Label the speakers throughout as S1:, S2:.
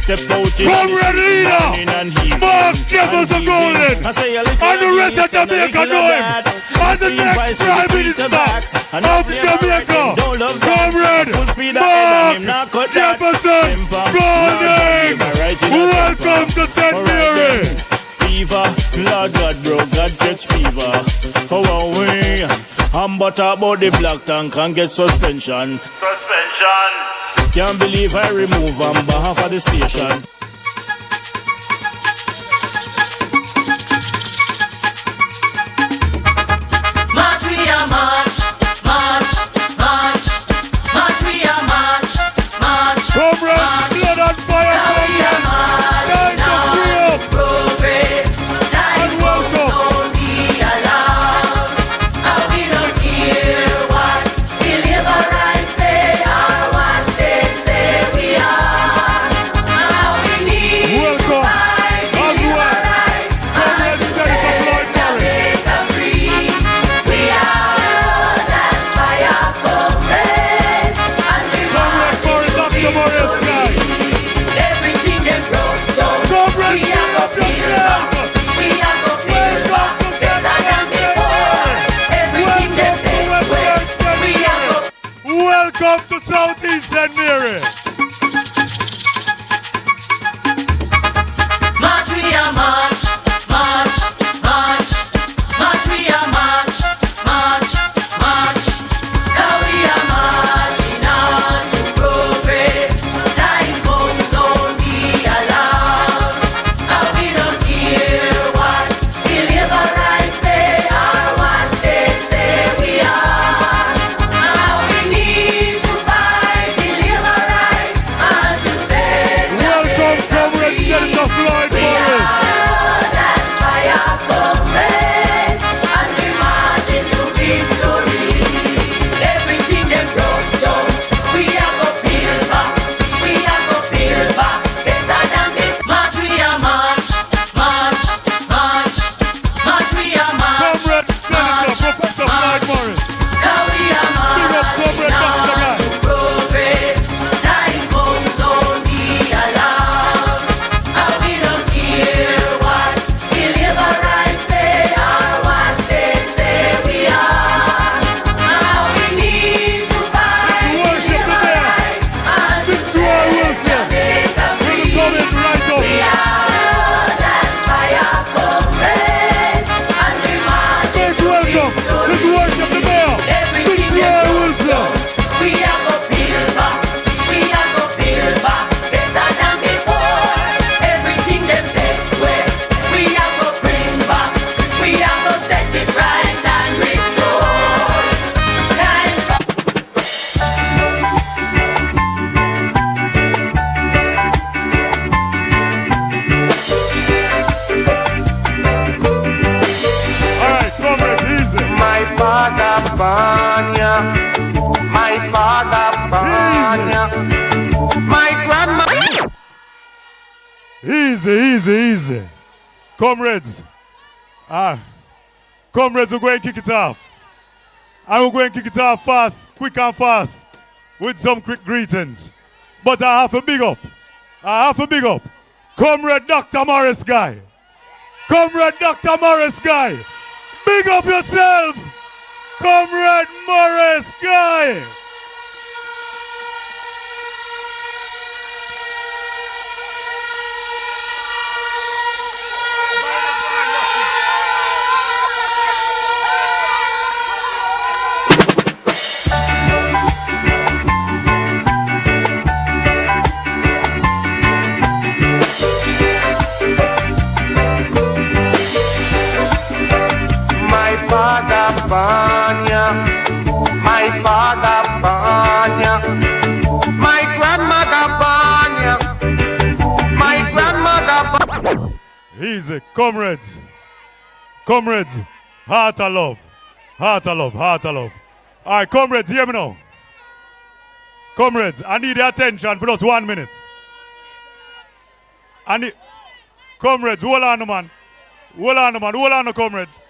S1: step out in the street morning and evening.
S2: Mark Jefferson Golden.
S1: I say a little
S2: And the rest of Jamaica know him. And the next Prime Minister of Jamaica. Comrade Mark Jefferson Golden. Welcome to St. Mary.
S1: Fever, Lord God, bro, God catch fever. How are we? I'm but about the black tank and get suspension. Can't believe I remove on behalf of the station.
S3: March, we are march, march, march, march, we are march, march.
S2: Comrade, blood and fire, comrade. Time to free up.
S3: Progress, time goes on the alarm. And we don't care what the labor rights say or what they say we are. And we need to fight the labor right and to set Jamaica free. We are blood and fire, comrade, and we march into victory. Everything them brought down, we are go build back. We are go build back better than before. Everything them take away, we are go.
S2: Welcome to Southeast St. Mary.
S3: March, we are march, march, march, march, we are march, march, march. Now we are marching on to progress. Time comes on the alarm. And we don't care what the labor rights say or what they say we are. Now we need to fight the labor right and to set
S2: Welcome,
S3: Jamaica
S2: Comrade
S3: free.
S2: Senator Floyd
S3: We
S2: Morris.
S3: are that fire, comrade, and we march into victory. Everything them brought down, we are go build back. We are go build back better than before. March, we are march, march, march, march, we are march,
S2: Comrade Senator Professor Floyd Morris.
S3: now we are
S2: Big up,
S3: marching
S2: Comrade Dr.
S3: on
S2: Guy.
S3: to progress. Time comes on the alarm. And we don't care what the labor rights say or what they say we are. Now we need to fight the
S2: Worship the
S3: labor
S2: mayor.
S3: right and to
S2: This is why
S3: set
S2: Wilson.
S3: Jamaica
S2: We're
S3: free.
S2: coming right up.
S3: We are that fire, comrade, and we march
S2: Make
S3: into
S2: welcome. Let's
S3: victory.
S2: worship the mayor.
S3: Everything
S2: This is
S3: them
S2: why
S3: brought
S2: Wilson.
S3: down, we are go build back. We are go build back better than before. Everything them take away, we are go bring back. We are go set it right and restore. Time
S2: All right, comrades, easy.
S4: My father Banya, my father Banya, my grandma.
S2: Easy, easy, easy. Comrades. Comrades, we're going to kick it off. And we're going to kick it off fast, quick and fast, with some quick greetings. But I have a big up. Comrade Dr. Morris Guy. Comrade Dr. Morris Guy. Big up yourself. Comrade Morris Guy.
S4: My father Banya, my father Banya, my grandmother Banya, my grandmother Banya.
S2: Easy, comrades. Comrades, heart of love. Heart of love, heart of love. All right, comrades, hear me now. Comrades, I need your attention for just 1 minute. Comrades, hold on, man. Hold on, man. Hold on, comrades.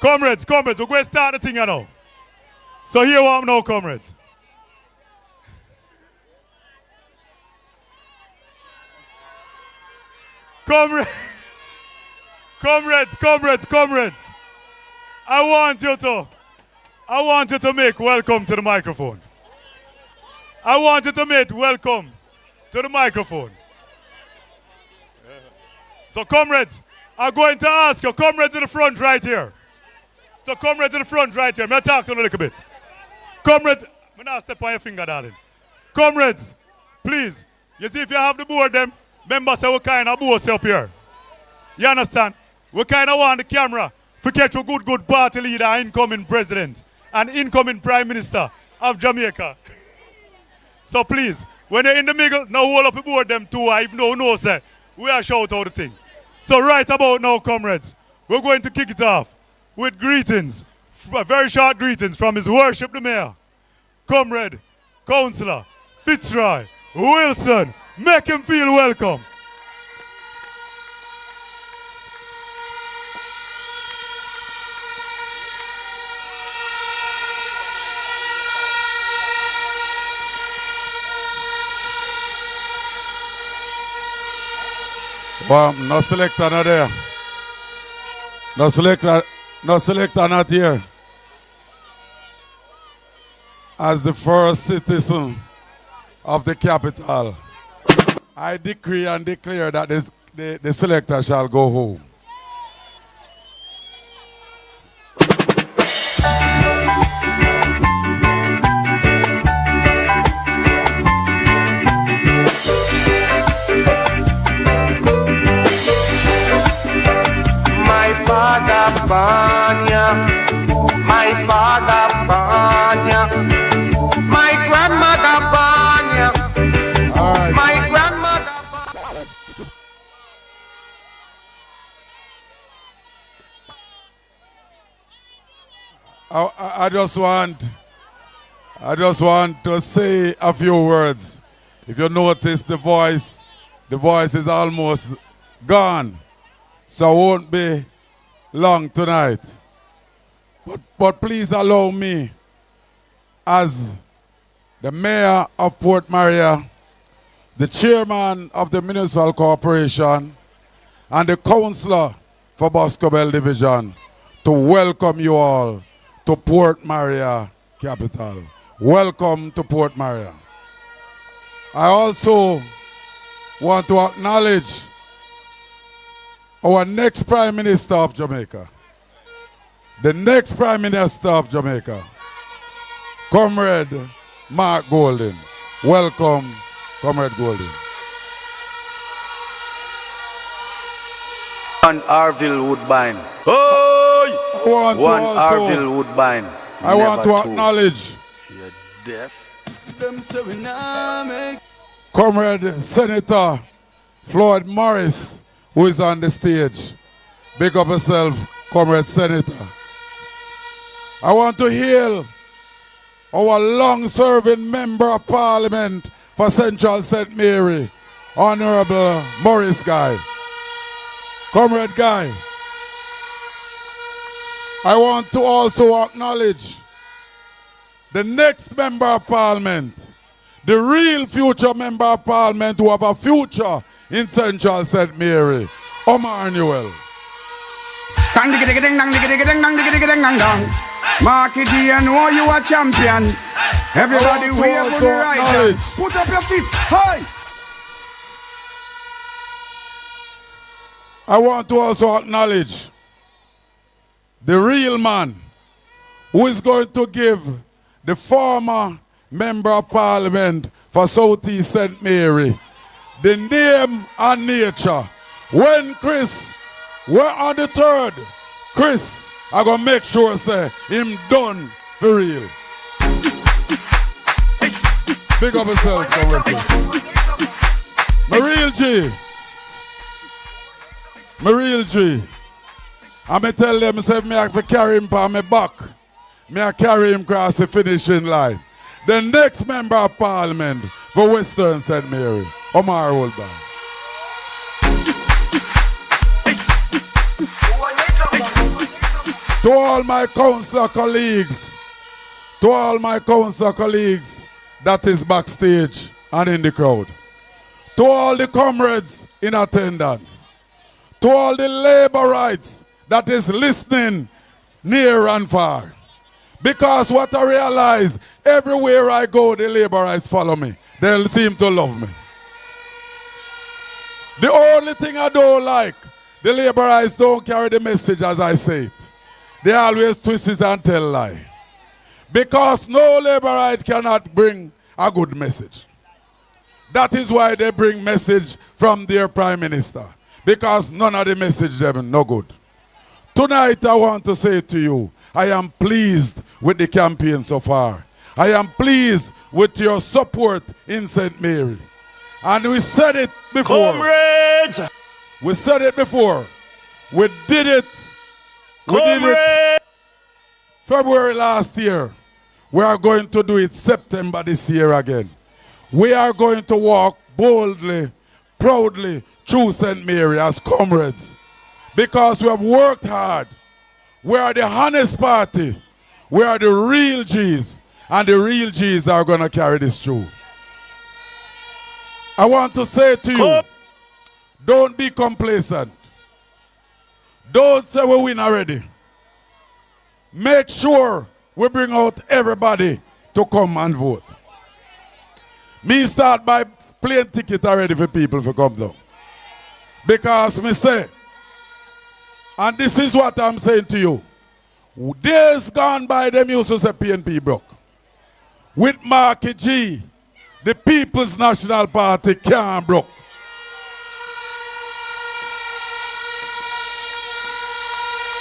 S2: Comrades, we're going to start the thing now. So here what now, comrades. Comrades. I want you to make welcome to the microphone. I want you to make welcome to the microphone. So comrades, I'm going to ask you, comrades in the front right here. So comrades in the front right here, may I talk to you a little bit. Comrades, I'm not step on your finger, darling. Comrades, please, you see if you have the board them, members say what kind of boss up here. You understand? We kind of want the camera to catch a good party leader, incoming president, and incoming prime minister of Jamaica. So please, when you're in the middle, now hold up the board them too. I no say. We are shout out the thing. So right about now, comrades, we're going to kick it off with greetings, very short greetings from His Worship the Mayor, Comrade, Councillor, Fitzroy, Wilson. Make him feel welcome.
S5: Well, no selector not there. No selector not here. As the first citizen of the capital, I decree and declare that the selector shall go home.
S4: My father Banya, my grandmother Banya,
S5: Right.
S4: my grandmother Banya.
S5: I just want to say a few words. If you notice the voice is almost gone. So I won't be long tonight. But please allow me, as the Mayor of Port Maria, the Chairman of the Municipal Corporation, and the Councillor for Boscobel Division, to welcome you all to Port Maria capital. Welcome to Port Maria. I also want to acknowledge our next Prime Minister of Jamaica. The next Prime Minister of Jamaica, Comrade Mark Golden. Welcome, Comrade Golden.
S6: One Arville Woodbine. Oh! One Arville Woodbine.
S5: I want to acknowledge
S6: You're deaf.
S5: Comrade Senator Floyd Morris, who is on the stage. Big up yourself, Comrade Senator. I want to hail our long-serving Member of Parliament for Central St. Mary, Honorable Morris Guy. Comrade Guy. I want to also acknowledge the next Member of Parliament, the real future Member of Parliament who have a future in Central St. Mary, Omar Newell.
S7: Stand digga digga ding dang digga digga ding dang digga digga ding dang dang. Marky G, I know you a champion. Everybody wave on the right hand. Put up your fist high.
S5: I want to also acknowledge the real man who is going to give the former Member of Parliament for Southeast St. Mary the name and nature. When Chris, we're on the third, Chris, I'm going to make sure say him done for real. Big up yourself, Comrade Chris. My real G. My real G. I'm going to tell them, say, me have to carry him on my back. Me I carry him across the finishing line. The next Member of Parliament for Western St. Mary, Omar Woodbine. To all my councillor colleagues, that is backstage and in the crowd. To all the comrades in attendance, to all the labor rights that is listening near and far. Because what I realize, everywhere I go, the labor rights follow me. They seem to love me. The only thing I don't like, the labor rights don't carry the message as I say it. They always twist it and tell lie. Because no labor right cannot bring a good message. That is why they bring message from their prime minister. Because none of the message them no good. Tonight I want to say to you, I am pleased with the campaign so far. I am pleased with your support in St. Mary. And we said it before.
S1: Comrades!
S5: We said it before. We did it. We did it February last year. We are going to do it September this year again. We are going to walk boldly, proudly through St. Mary as comrades. Because we have worked hard. We are the honest party. We are the real G's. And the real G's are going to carry this through. I want to say to you, don't be complacent. Don't say we win already. Make sure we bring out everybody to come and vote. Me start by plane ticket already for people to come down. Because me say, and this is what I'm saying to you, days gone by them used to say PNP broke. With Marky G, the People's National Party can't broke.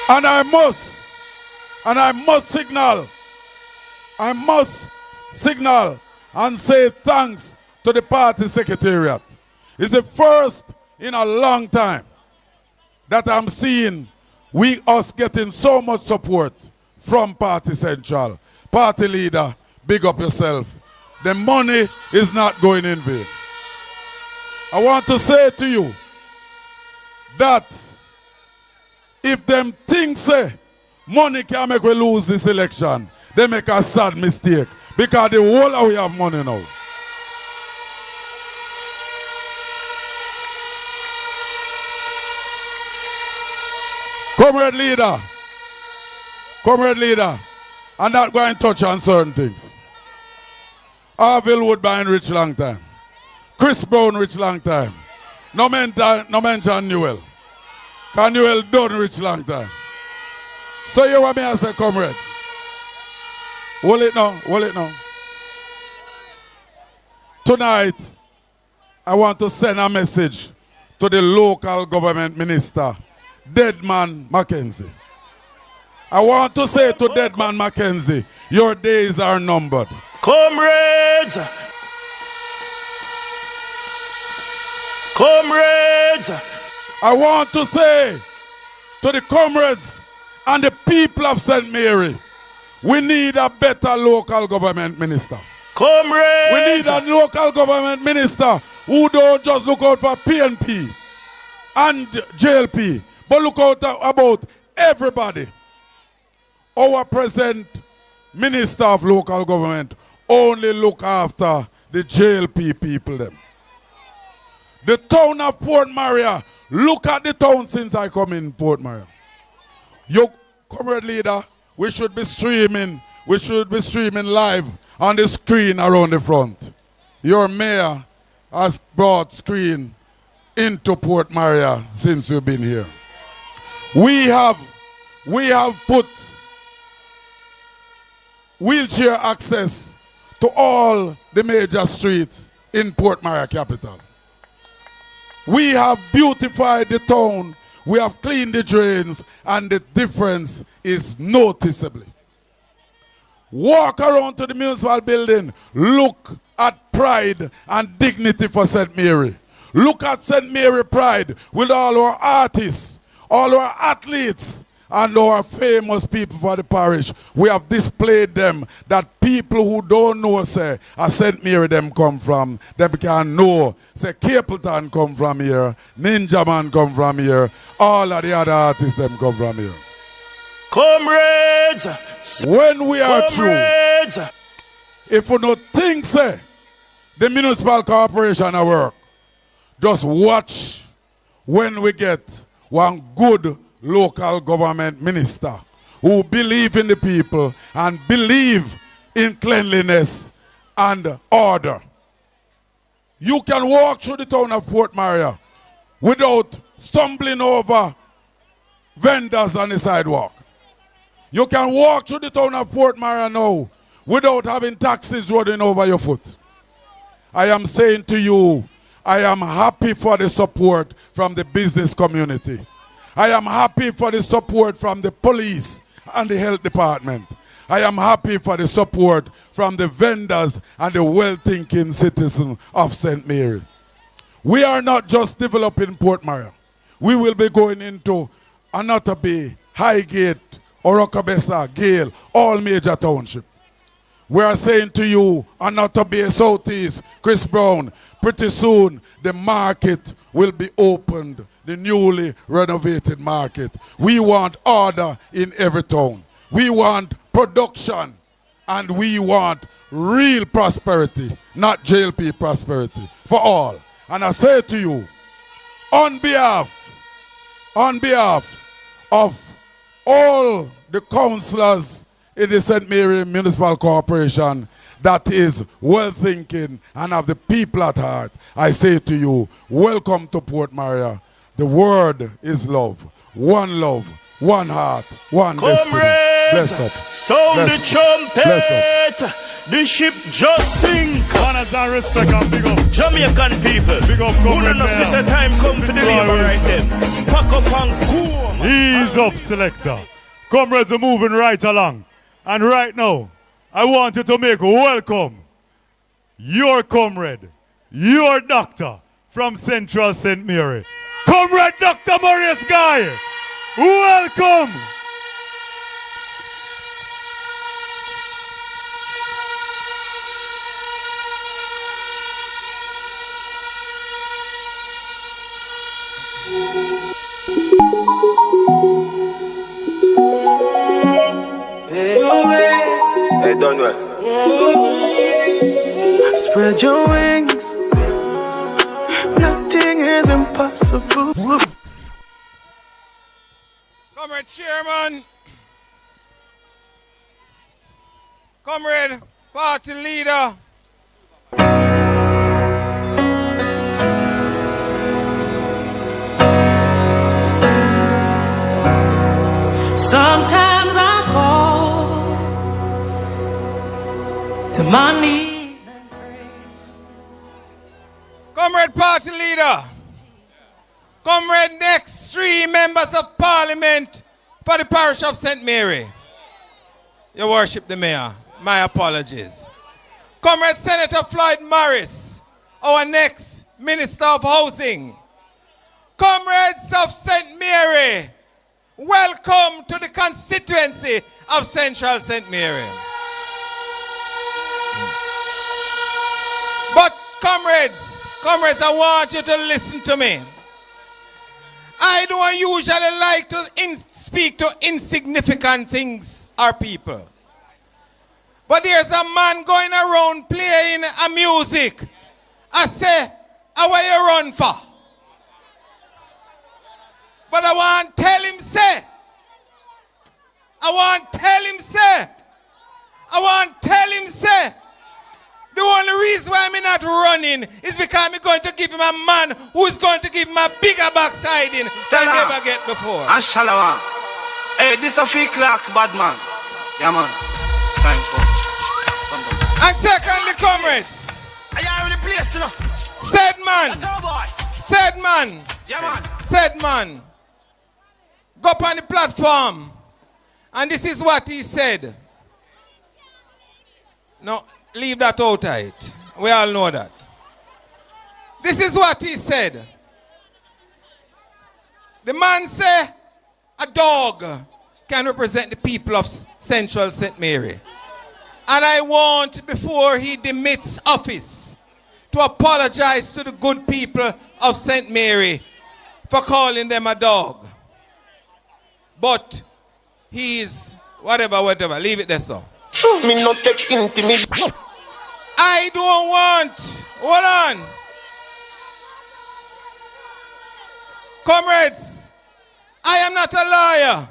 S5: And I must signal and say thanks to the party secretariat. It's the first in a long time that I'm seeing us getting so much support from Party Central. Party leader, big up yourself. The money is not going in vain. I want to say to you that if them think say money can make we lose this election, they make a sad mistake. Because the whole of we have money now. Comrade leader, I'm not going to touch on certain things. Omar Woodbine rich long time. Chris Brown rich long time. No mention Newell. Because Newell done rich long time. So you want me to say, comrade? Hold it now. Tonight, I want to send a message to the local government minister, Deadman Mackenzie. I want to say to Deadman Mackenzie, your days are numbered.
S1: Comrades!
S5: I want to say to the comrades and the people of St. Mary, we need a better local government minister.
S1: Comrades!
S5: We need a local government minister who don't just look out for PNP and JLP, but look out about everybody. Our present minister of local government only look after the JLP people them. The town of Port Maria, look at the town since I come in Port Maria. You, comrade leader, we should be streaming live on the screen around the front. Your mayor has brought screen into Port Maria since we've been here. We have put wheelchair access to all the major streets in Port Maria capital. We have beautified the town, we have cleaned the drains, and the difference is noticeably. Walk around to the municipal building, look at pride and dignity for St. Mary. Look at St. Mary pride with all our artists, all our athletes, and our famous people for the parish. We have displayed them that people who don't know, say, St. Mary them come from, them can know, say, Capleton come from here, Ninja Man come from here, all of the other artists them come from here.
S1: Comrades!
S5: When we are through, if we don't think, say, the municipal corporation at work, just watch when we get one good local government minister who believe in the people and believe in cleanliness and order. You can walk through the town of Port Maria without stumbling over vendors on the sidewalk. You can walk through the town of Port Maria now without having taxis running over your foot. I am saying to you, I am happy for the support from the business community. I am happy for the support from the police and the health department. I am happy for the support from the vendors and the well-thinking citizens of St. Mary. We are not just developing Port Maria. We will be going into Anata Bay, Highgate, Orokabesa, Gale, all major townships. We are saying to you, Anata Bay, Southeast, Chris Brown, pretty soon the market will be opened, the newly renovated market. We want order in every town. We want production and we want real prosperity, not JLP prosperity, for all. And I say to you, on behalf of all the councillors in the St. Mary Municipal Corporation that is well-thinking and have the people at heart, I say to you, welcome to Port Maria. The word is love, one heart, one destiny. Bless up.
S1: Sound
S5: Bless
S1: the
S5: up.
S1: trumpet.
S5: Bless up.
S1: The ship just sink.
S2: Honors and respect and big up.
S1: Jamaican people.
S2: Big up,
S1: who
S2: Comrade
S1: don't know
S2: Mayor.
S1: since the time comes to the labor right then. Pack up and go, man.
S2: Ease up, selector. Comrades are moving right along. And right now, I want you to make welcome your comrade, your doctor from Central St. Mary. Comrade Dr. Maurice Guy. Welcome.
S4: Hey, don't do it.
S8: Spread your wings. Nothing is impossible.
S9: Comrade Chairman, Comrade Party Leader,
S3: Sometimes I fall to my knees and pray.
S9: Comrade Party Leader, Comrade next 3 members of Parliament for the Parish of St. Mary. Your Worship the Mayor, my apologies. Comrade Senator Floyd Morris, our next Minister of Housing. Comrades of St. Mary, welcome to the constituency of Central St. Mary. But comrades, I want you to listen to me. I don't usually like to speak to insignificant things or people. But there's a man going around playing a music. I say, how are you run for? But I want to tell him, say, the only reason why I'm not running is because I'm going to give him a man who is going to give him a bigger backsliding than I never get before.
S8: Ashalawa. Hey, this a fake clocks, bad man. Yeah, man. Time for.
S9: And secondly, comrades,
S8: I am in the place, you know.
S9: said man,
S8: Yeah, man.
S9: go up on the platform, and this is what he said. No, leave that out of it. We all know that. This is what he said. The man said a dog can represent the people of Central St. Mary. And I want, before he demits office, to apologize to the good people of St. Mary for calling them a dog. But he's whatever, leave it there, so.
S8: Me not take intimate.
S9: I don't want, hold on. Comrades, I am not a lawyer,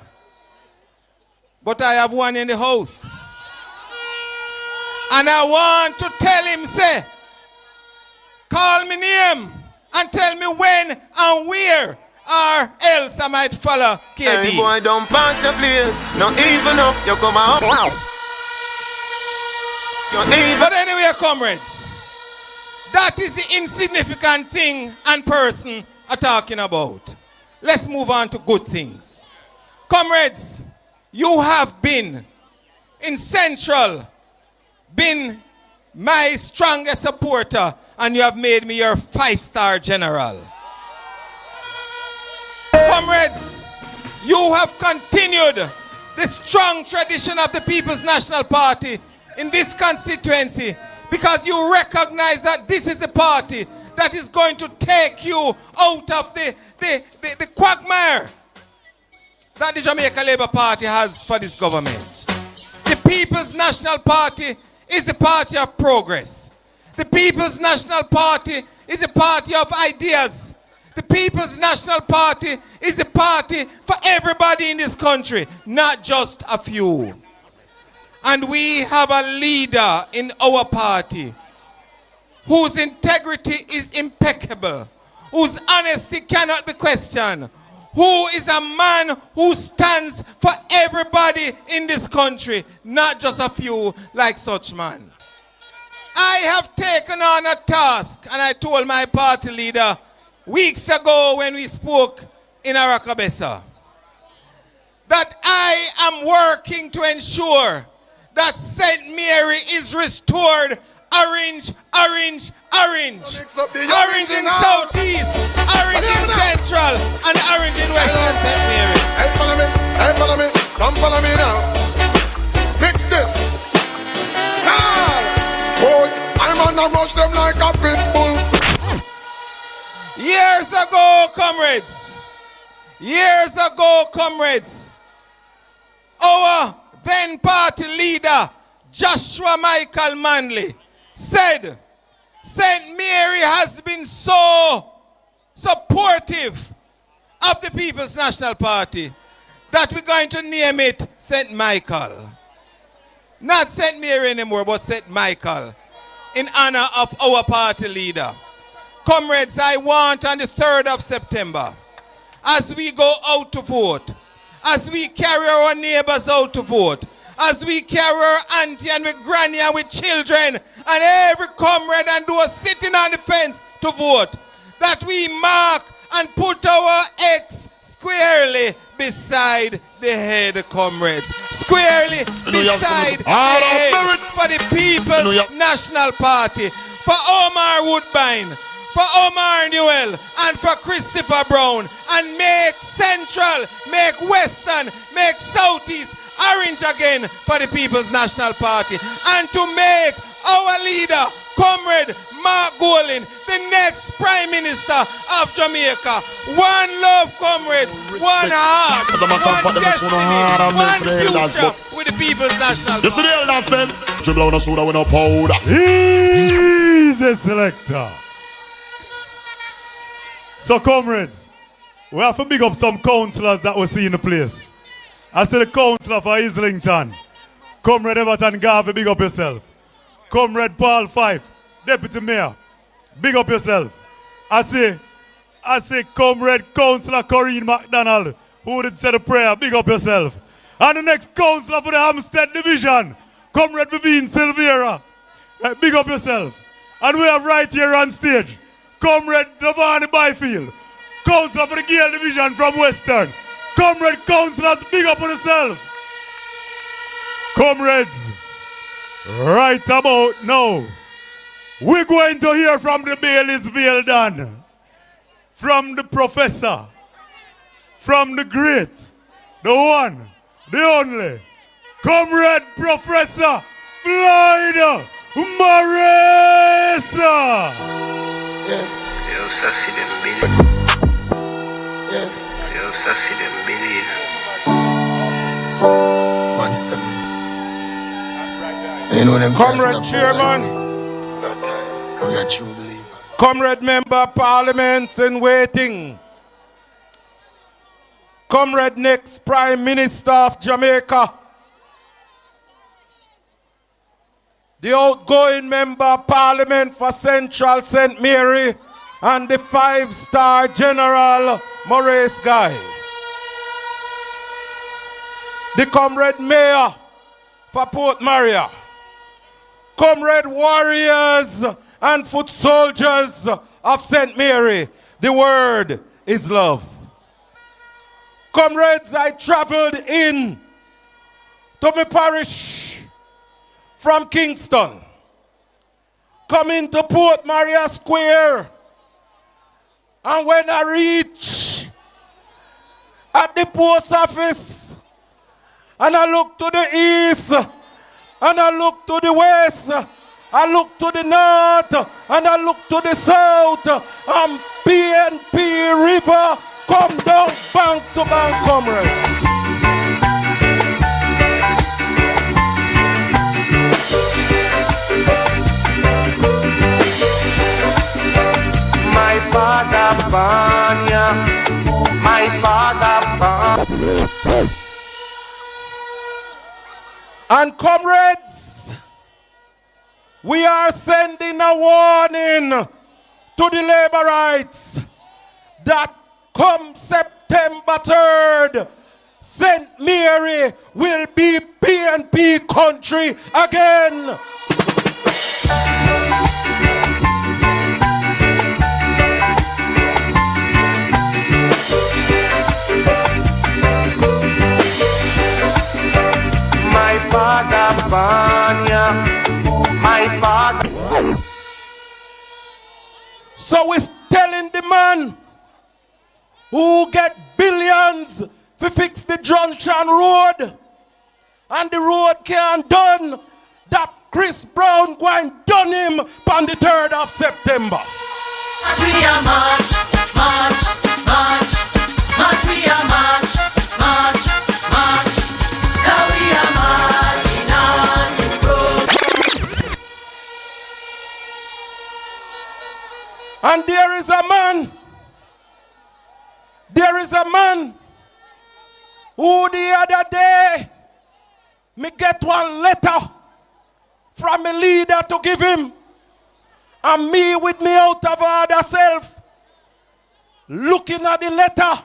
S9: but I have one in the house. And I want to tell him, say, call me name and tell me when and where, or else I might follow KD.
S4: Hey boy, don't pass your place. No even up, you come out.
S9: But anyway, comrades, that is the insignificant thing and person I'm talking about. Let's move on to good things. Comrades, you have been in Central, been my strongest supporter, and you have made me your 5-star general. Comrades, you have continued the strong tradition of the People's National Party in this constituency because you recognize that this is a party that is going to take you out of the quagmire that the Jamaica Labour Party has for this government. The People's National Party is a party of progress. The People's National Party is a party of ideas. The People's National Party is a party for everybody in this country, not just a few. And we have a leader in our party whose integrity is impeccable, whose honesty cannot be questioned, who is a man who stands for everybody in this country, not just a few like such man. I have taken on a task, and I told my party leader weeks ago when we spoke in Arakabesa, that I am working to ensure that St. Mary is restored orange, orange, orange. Orange in Southeast, orange in Central, and orange in Western St. Mary.
S10: Hey, follow me, come follow me now. Mix this. I'm on the rush them like a pit bull.
S9: Years ago, comrades, our then party leader, Joshua Michael Manley, said St. Mary has been so supportive of the People's National Party that we're going to name it St. Michael. Not St. Mary anymore, but St. Michael, in honor of our party leader. Comrades, I want on the 3rd of September, as we go out to vote, as we carry our neighbors out to vote, as we carry our auntie and with granny and with children and every comrade and those sitting on the fence to vote, that we mark and put our X squarely beside the head, comrades. Squarely beside the head for the People's National Party, for Omar Woodbine, for Omar Newell, and for Christopher Brown, and make Central, make Western, make Southeast orange again for the People's National Party, and to make our leader, Comrade Mark Golding, the next Prime Minister of Jamaica. One love, comrades, one heart, one destiny, one future with the People's National Party.
S2: You see the elders, man? Dribble on a soda with no powder. He's a selector. So, comrades, we have to big up some councillors that we see in the place. I see the councillor for Islington. Comrade Everton Garvey, big up yourself. Comrade Paul Fife, Deputy Mayor, big up yourself. I see Comrade Councillor Corinne MacDonald, who did say the prayer, big up yourself. And the next councillor for the Hampstead Division, Comrade Vivian Silvera, big up yourself. And we have right here on stage, Comrade Davani Byfield, councillor for the Gale Division from Western. Comrade councillors, big up on yourself. Comrades, right about now, we're going to hear from the Baileysville Dan, from the professor, from the great, the one, the only, Comrade Professor Floyd Marisa.
S10: Comrade Chairman, Comrade Member Parliament in waiting,
S11: Comrade next Prime Minister of Jamaica, the outgoing Member of Parliament for Central St. Mary, and the 5-star General Maurice Guy. The Comrade Mayor for Port Maria. Comrade warriors and foot soldiers of St. Mary, the word is love. Comrades, I traveled in to my parish from Kingston, coming to Port Maria Square, and when I reach at the post office, and I look to the east, and I look to the west, I look to the north, and I look to the south, and PNP River come down bank to bank, comrades.
S4: My father Banya, my father Banya.
S11: And comrades, we are sending a warning to the laborites that come September 3rd, St. Mary will be PNP country again.
S4: My father Banya, my father.
S11: So we're telling the man who get billions to fix the Junction Road, and the road can't done, that Chris Brown going done him on the 3rd of September.
S3: March, we are march, march, march, march, we are march, march, march, 'cause we are marching on the road.
S11: And there is a man who the other day, me get one letter from a leader to give him, and me with me out of order self, looking at the letter,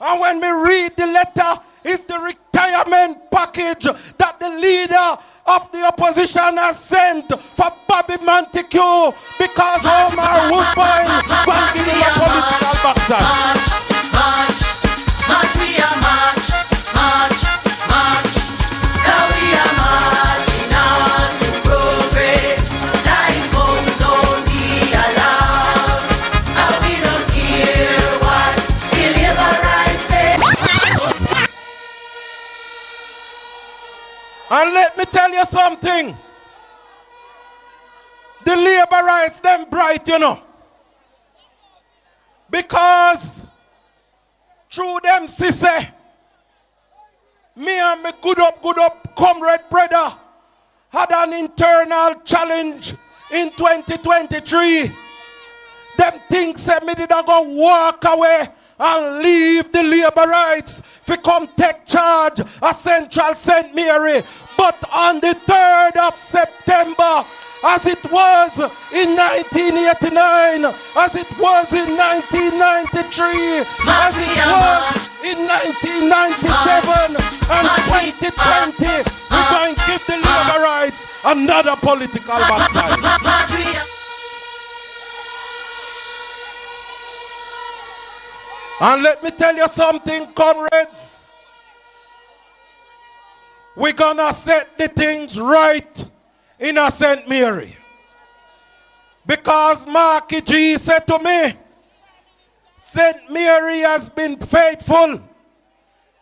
S11: and when me read the letter, it's the retirement package that the leader of the opposition has sent for Bobby Montague, because Omar Woodbine will give him a political backside.
S3: March, march, we are march, march, march, 'cause we are marching on to progress. Time comes only along, and we don't care what the laborites say.
S11: And let me tell you something. The laborites, them bright, you know. Because through them, sissy, me and my good up, comrade brother had an internal challenge in 2023. Them things said me did not go walk away and leave the laborites to come take charge of Central St. Mary. But on the 3rd of September, as it was in 1989, as it was in 1993, as it was in 1997 and 2020, we're going to give the laborites another political backside. And let me tell you something, comrades. We're gonna set the things right in a St. Mary. Because Marky G said to me, St. Mary has been faithful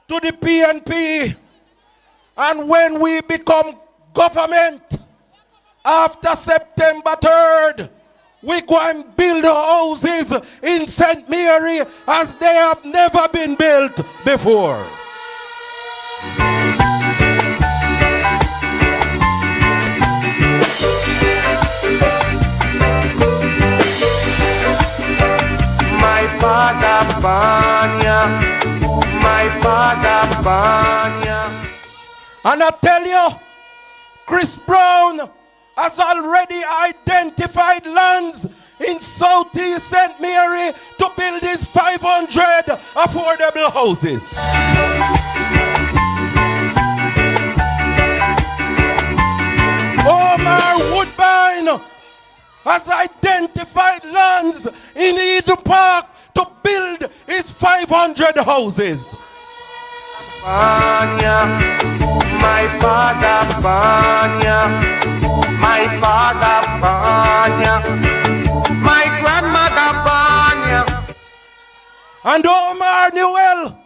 S11: to the PNP. And when we become government after September 3rd, we go and build houses in St. Mary as they have never been built before.
S4: My father Banya,
S3: my father Banya.
S11: And I tell you, Chris Brown has already identified lands in Southeast St. Mary to build his 500 affordable houses. Omar Woodbine has identified lands in Eden Park to build his 500 houses.
S3: Banya, my father Banya, my father Banya, my grandmother Banya.
S11: And Omar Newell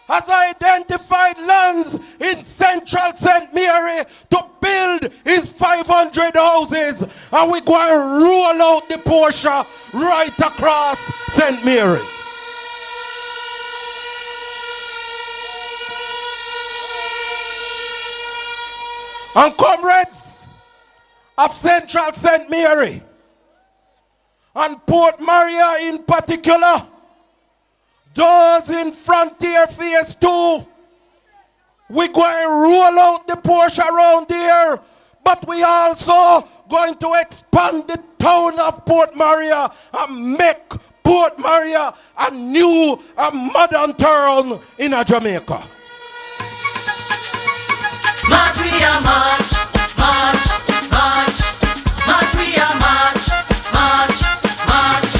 S11: has identified lands in Central St. Mary to build his 500 houses. And we're going to roll out the Porsche right across St. Mary. And comrades of Central St. Mary and Port Maria in particular, those in Frontier Phase 2, we're going to roll out the Porsche around here, but we also going to expand the town of Port Maria and make Port Maria a new and modern town in Jamaica.
S3: March, we are march, march, march, march, we are march, march, march.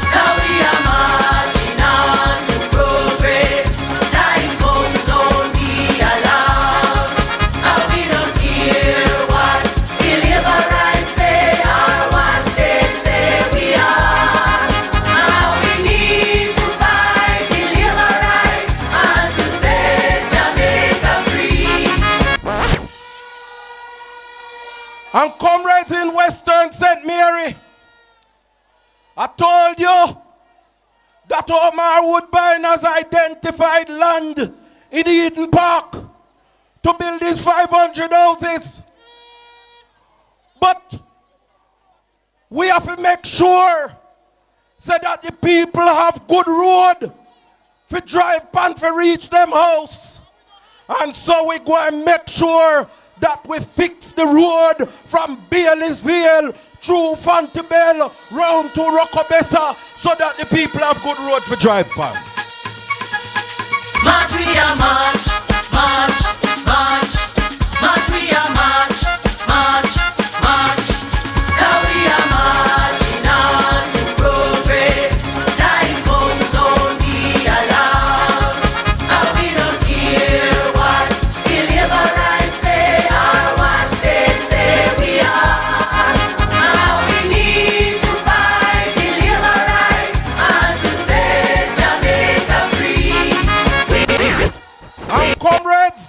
S3: Now we are marching on to progress. Time comes on the alarm. And we don't care what the labor rights say or what they say we are. Now we need to fight the labor right and to set Jamaica free.
S11: And comrades in Western St. Mary, I told you that Omar Woodbine has identified land in Eden Park to build his 500 houses. But we have to make sure so that the people have good road to drive and to reach them house. And so we go and make sure that we fix the road from Bailey'sville through Fontebelle round to Rocobessa so that the people have good road for drive pan.
S3: March, we are march, march, march, march, we are march, march, march. Now we are marching on to progress. Time comes on the alarm. And we don't care what the labor rights say or what they say we are. Now we need to fight the labor right and to set Jamaica free.
S11: And comrades,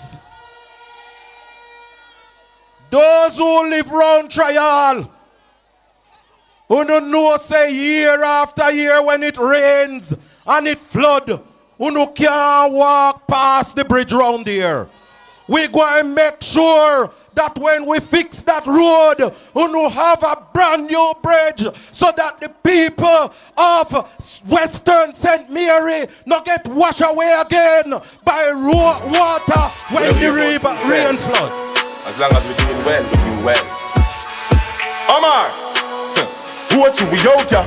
S11: those who live round Trial, who don't know say year after year when it rains and it flood, who no can't walk past the bridge round here. We going to make sure that when we fix that road, we no have a brand new bridge so that the people of Western St. Mary not get washed away again by water when the river rain floods.
S4: As long as we're doing well, we do well. Omar, what you, we out ya,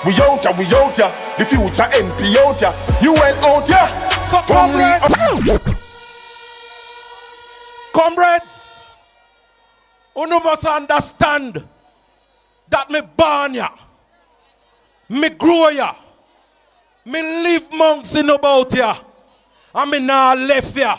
S4: we out ya, we out ya. The future MP out ya, you well out ya.
S11: So comrades, you must understand that me born ya, me grow ya, me live months in about ya, and me now left ya.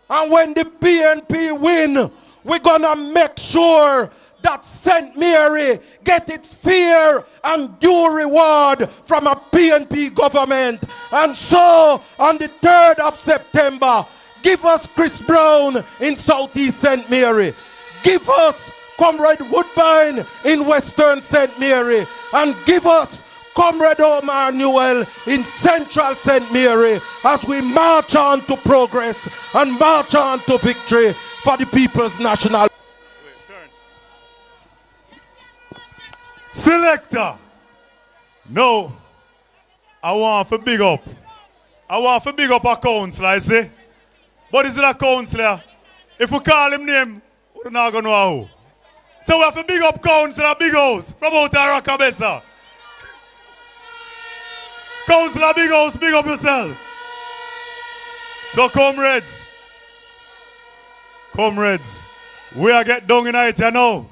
S11: And when the PNP win, we're gonna make sure that St. Mary get its fair and due reward from a PNP government. And so, on the 3rd of September, give us Chris Brown in Southeast St. Mary. Give us Comrade Woodbine in Western St. Mary. And give us Comrade Omar Newell in Central St. Mary as we march on to progress and march on to victory for the People's National.
S2: Selector. No, I want to big up I want to big up a counselor, you see? But is it a counselor? If we call him name, we're not going to know who. So we have to big up Counselor Big House from out of Rockabessa. Counselor Big House, big up yourself. So comrades, we are get down in it, you know.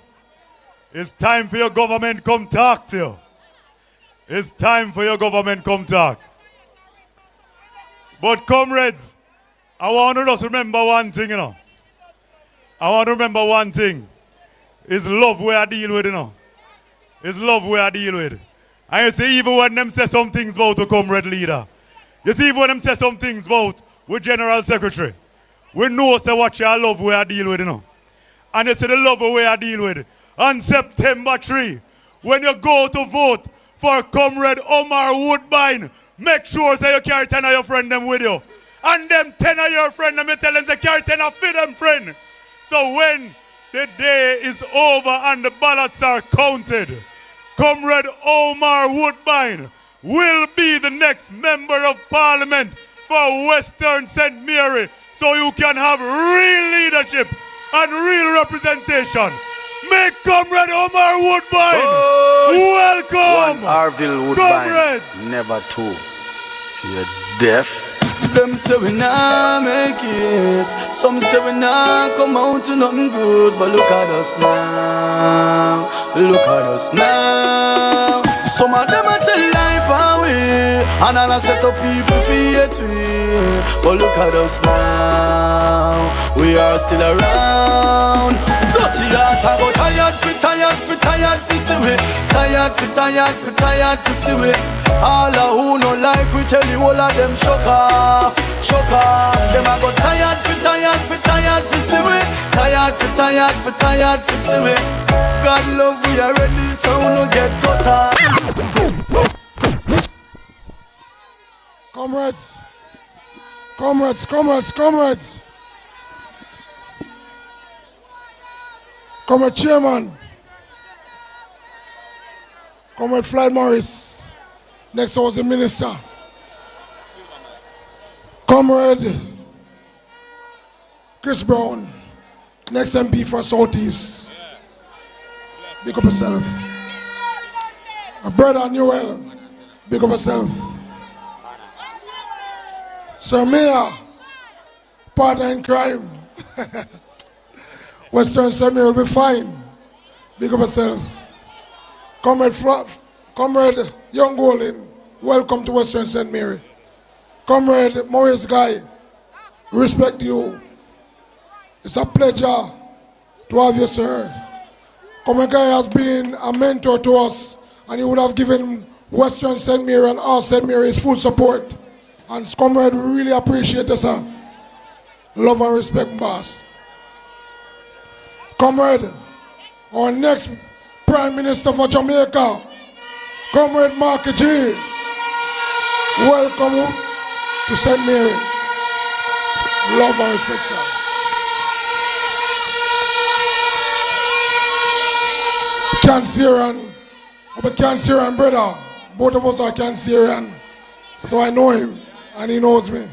S2: It's time for your government come talk to you. It's time for your government come talk. But comrades, I want to just remember one thing, you know. I want to remember one thing. It's love we are deal with, you know. It's love we are deal with. And you see, even when them say some things about a comrade leader, you see, even when them say some things about with General Secretary, we know say what your love we are deal with, you know. And you see the love we are deal with. On September 3, when you go to vote for Comrade Omar Woodbine, make sure say you carry 10 of your friend them with you. And them 10 of your friend them, you tell them they carry 10 of them friend. So when the day is over and the ballots are counted, Comrade Omar Woodbine will be the next member of Parliament for Western St. Mary, so you can have real leadership and real representation. Make Comrade Omar Woodbine welcome.
S6: One Arville Woodbine, comrades. Never two. You're deaf.
S12: Them say we nah make it. Some say we nah come out to nothing good. But look at us now. Look at us now. Some of them a tell life away, and I set up people for hate we. But look at us now. We are still around. Dirty heart I go tired for see we. Tired for see we. All of who no like we tell you all of them shock off. Them a go tired for see we. Tired for see we. God love we already, so we no get cut off.
S13: Comrades. Comrade Chairman. Comrade Floyd Morris. Next was the Minister. Comrade Chris Brown. Next MP for Southeast. Big up yourself. My brother Newell. Big up yourself. Sir Mayor. Partner in crime. Western St. Mary will be fine. Big up yourself. Comrade Young Golden, welcome to Western St. Mary. Comrade Maurice Guy, respect you. It's a pleasure to have you, sir. Comrade Guy has been a mentor to us, and he would have given Western St. Mary and our St. Mary his full support. And Comrade, we really appreciate this, sir. Love and respect, boss. Comrade, our next Prime Minister for Jamaica, Comrade Mark G. Welcome to St. Mary. Love and respect, sir. Cancerian, I'm a Cancerian brother. Both of us are Cancerian, so I know him and he knows me.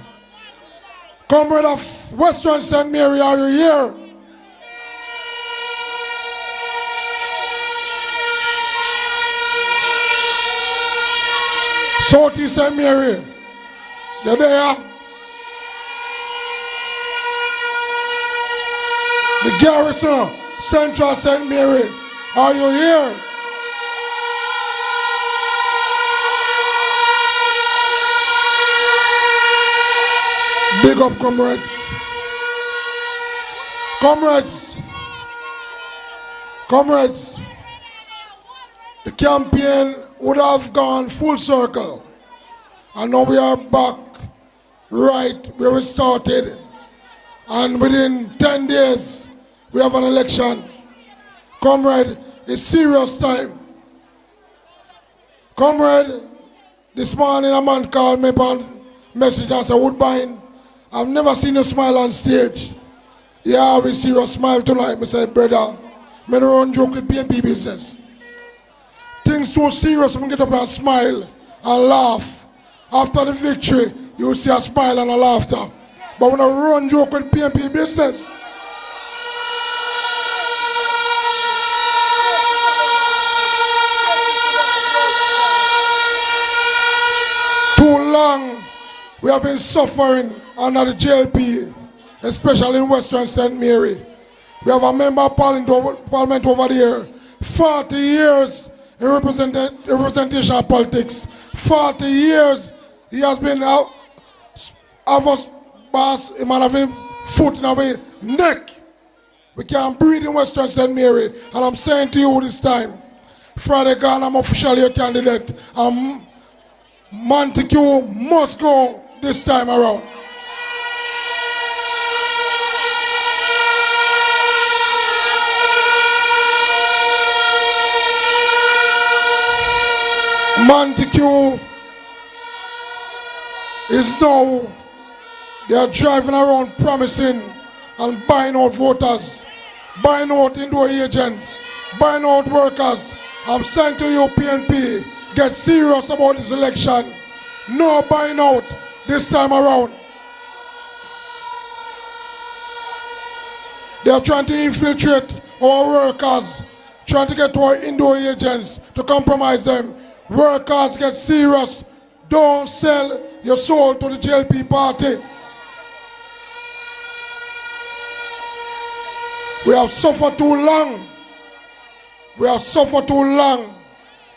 S13: Comrade of Western St. Mary, are you here? Southeast St. Mary, you there? The Garrison, Central St. Mary, are you here? Big up, comrades. Comrades, the campaign would have gone full circle. And now we are back right where we started. And within 10 days, we have an election. Comrade, it's serious time. Comrade, this morning a man called me on message and said, Woodbine, I've never seen you smile on stage. Yeah, we see you smile tonight. I said, brother, I don't joke with PNP business. Things so serious, I'm going to get up and smile and laugh. After the victory, you you see a smile and a laughter. But when I run joke with PNP business, too long we have been suffering under the JLP, especially in Western St. Mary. We have a member of parliament over there, 40 years in representation of politics. 40 years he has been of us boss, a man of him foot in our neck. We can't breathe in Western St. Mary. And I'm saying to you this time, Friday gone, I'm officially your candidate. Montague must go this time around. Montague is now, they are driving around promising and buying out voters, buying out indoor agents, buying out workers. I'm saying to you, PNP, get serious about this election. No buying out this time around. They are trying to infiltrate our workers, trying to get to our indoor agents to compromise them. Workers, get serious. Don't sell your soul to the JLP party. We have suffered too long. We have suffered too long.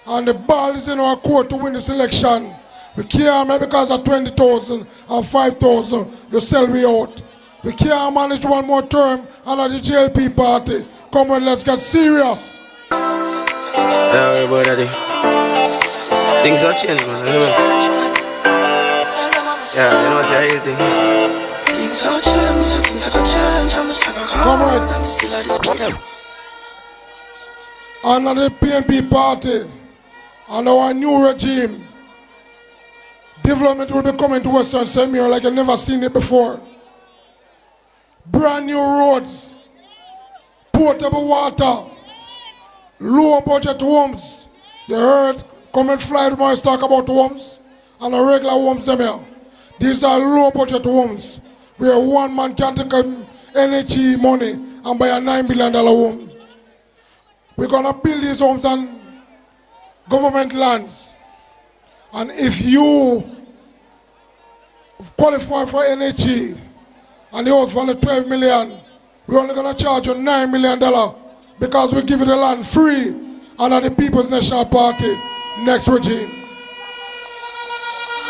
S13: And the ball is in our court to win this election. We can't make because of 20,000 and 5,000, you sell me out. We can't manage one more term under the JLP party. Come on, let's get serious.
S12: Yeah, boy, daddy. Things are changing, man. Yeah, you know what's the real thing? Things are changing, so things are gonna change. I'm still at the same.
S13: Under the PNP party, under our new regime, development will be coming to Western St. Mary like you've never seen it before. Brand new roads, potable water, low budget homes. You heard Comment Fly tomorrow talk about homes and the regular homes them here. These are low budget homes where one man can take NHE money and buy a $9 billion home. We're gonna build these homes on government lands. And if you qualify for NHE and the house value $12 million, we're only gonna charge you $9 million because we give you the land free under the People's National Party next regime.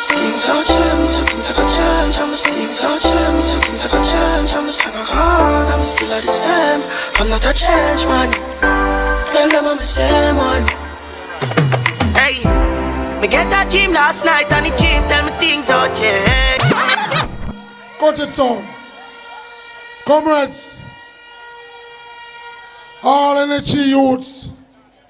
S12: Things are changing, so things are gonna change. Things are changing, so things are gonna change. I'm still at the same. I'm not a change man. Tell them I'm the same one. Hey, me get that dream last night and the dream tell me things are changing.
S13: Cut it song. Comrades, all NHE youths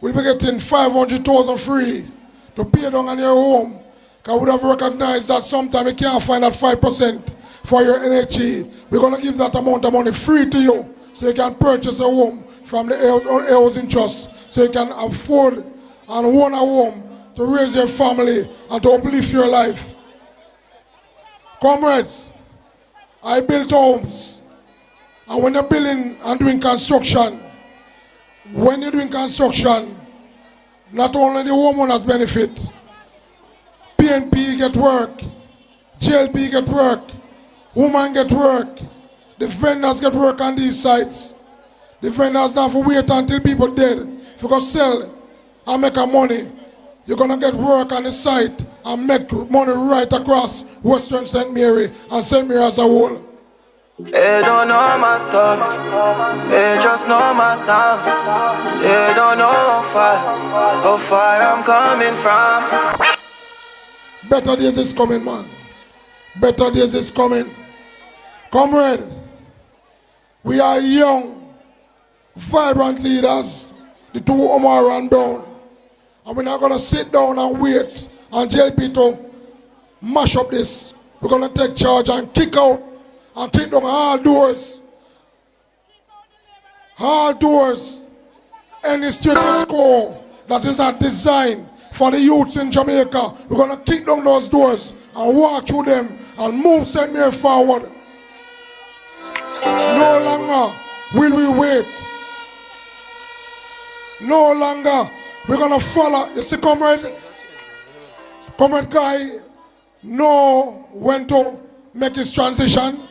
S13: will be getting 500,000 free to pay down on your home. Because we have recognized that sometimes you can't find that 5% for your NHE. We're going to give that amount of money free to you so you can purchase a home from the housing trust so you can afford and own a home to raise your family and to uplift your life. Comrades, I built homes. And when you're building and doing construction, when you're doing construction, not only the homeowners benefit, PNP get work, JLP get work, women get work, the vendors get work on these sites. The vendors don't have to wait until people dead. If you go sell and make a money, you're going to get work on the site and make money right across Western St. Mary and St. Mary as a whole.
S12: They don't know my stuff, they just know my sound. They don't know how far I'm coming from.
S13: Better days is coming, man. Better days is coming. Comrade, we are young, vibrant leaders, the two Omar and Brown. And we're not going to sit down and wait and JLP to mash up this. We're going to take charge and kick out and kick down all doors. All doors. Any status quo that is not designed for the youths in Jamaica, we're going to kick down those doors and walk through them and move St. Mary forward. No longer will we wait. No longer we're gonna follow. You see, comrade Guy know when to make his transition.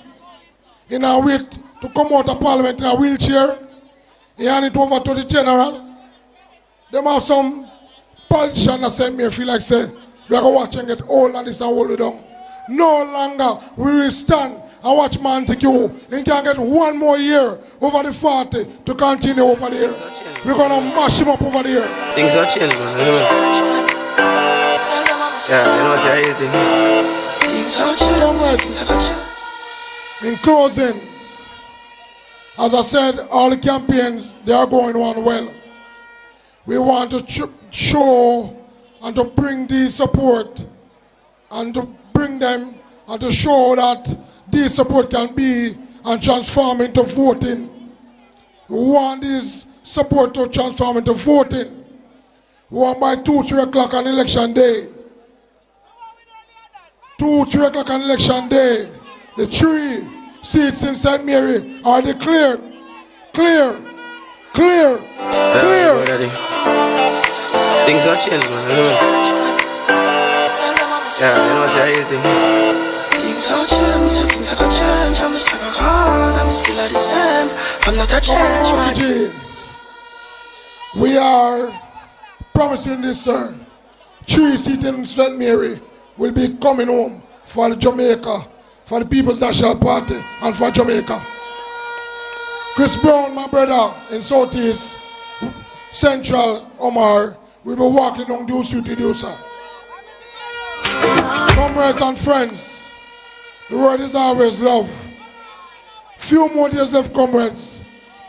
S13: In a way to come out of Parliament in a wheelchair. He hand it over to the general. Them have some politicians that send me a feel like say we are going to watch and get old and this and hold it down. No longer we will stand and watch man take you. He can get one more year over the 40 to continue over there. We're going to mash him up over there.
S14: Things are changing, man. Yeah, you know what's the thing? Things are changing.
S13: In closing, as I said, all the campaigns, they are going on well. We want to show and to bring the support and to bring them and to show that this support can be and transform into voting. We want this support to transform into voting. We want by 2-3 o'clock on election day. 2-3 o'clock on election day. The 3 seats in St. Mary are declared clear.
S14: Things are changing, man. Yeah, you know what's the thing? Things are changing, things are gonna change. I'm just like a heart, I'm still at the same. I'm not a change, man.
S13: We are promising this, sir. 3 seats in St. Mary will be coming home for Jamaica, for the People's National Party, and for Jamaica. Chris Brown, my brother, in Southeast Central Omar, will be walking on those streets with you, sir. Comrades and friends, the word is always love. Few more days left, comrades.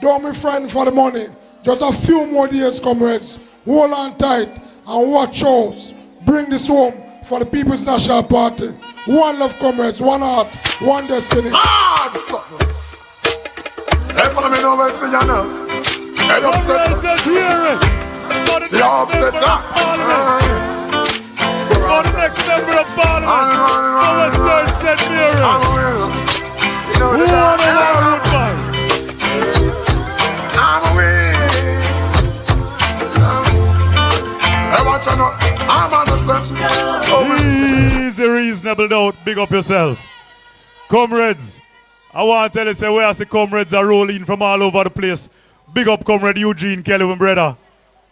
S13: Don't be frightened for the money. Just a few more days, comrades. Hold on tight and watch out. Bring this home for the People's National Party. One love, comrades, one heart, one destiny.
S10: Hard, son. Hey, follow me now, see you now. Hey, upset, see how upset,
S2: On the next member of Parliament, the Western St. Mary. Who are the Omar Woodbine?
S10: I'm away. Hey, watch out now. I'm on the set.
S2: Easy, reasonable doubt. Big up yourself. Comrades, I want to tell you, say, where I see comrades are rolling from all over the place. Big up, comrade Eugene Kelvin, brother.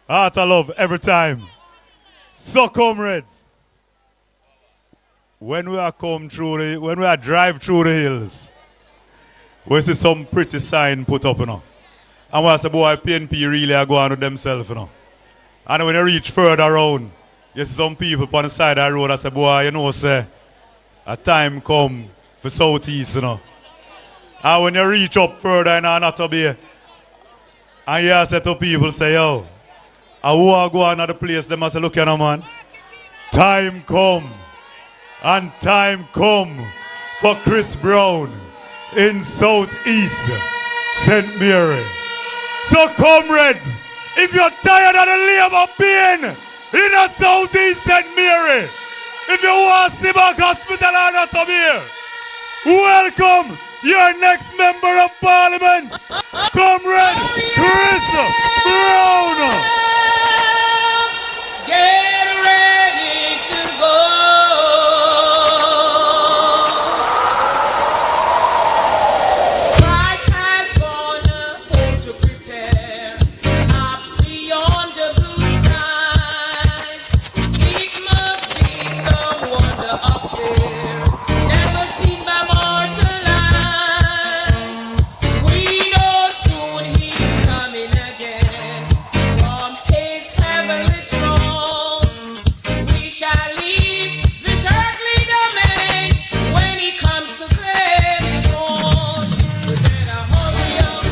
S2: Heart of love every time. So, comrades, when we are drive through the hills, we see some pretty sign put up, you know. And we say, boy, PNP really are going with themselves, you know. And when you reach further around, you see some people on the side of the road that say, boy, you know, say, a time come for Southeast, you know. And when you reach up further in Anata Bay, and you say to people, say, yo, I want to go another place, they must say, look, you know, man, time come, and time come for Chris Brown in Southeast St. Mary. So, comrades, if you're tired of the labor pain in a Southeast St. Mary, if you want to see back hospital and not come here, welcome your next member of Parliament, Comrade Chris Brown.
S3: Get ready to go. Christ has gone home to prepare up beyond the blue skies. It must be some wonder up there, never seen by mortal eyes. We know soon he's coming again from his heavenly throne. We shall leave this earthly domain when he comes to claim his own. We better hurry up,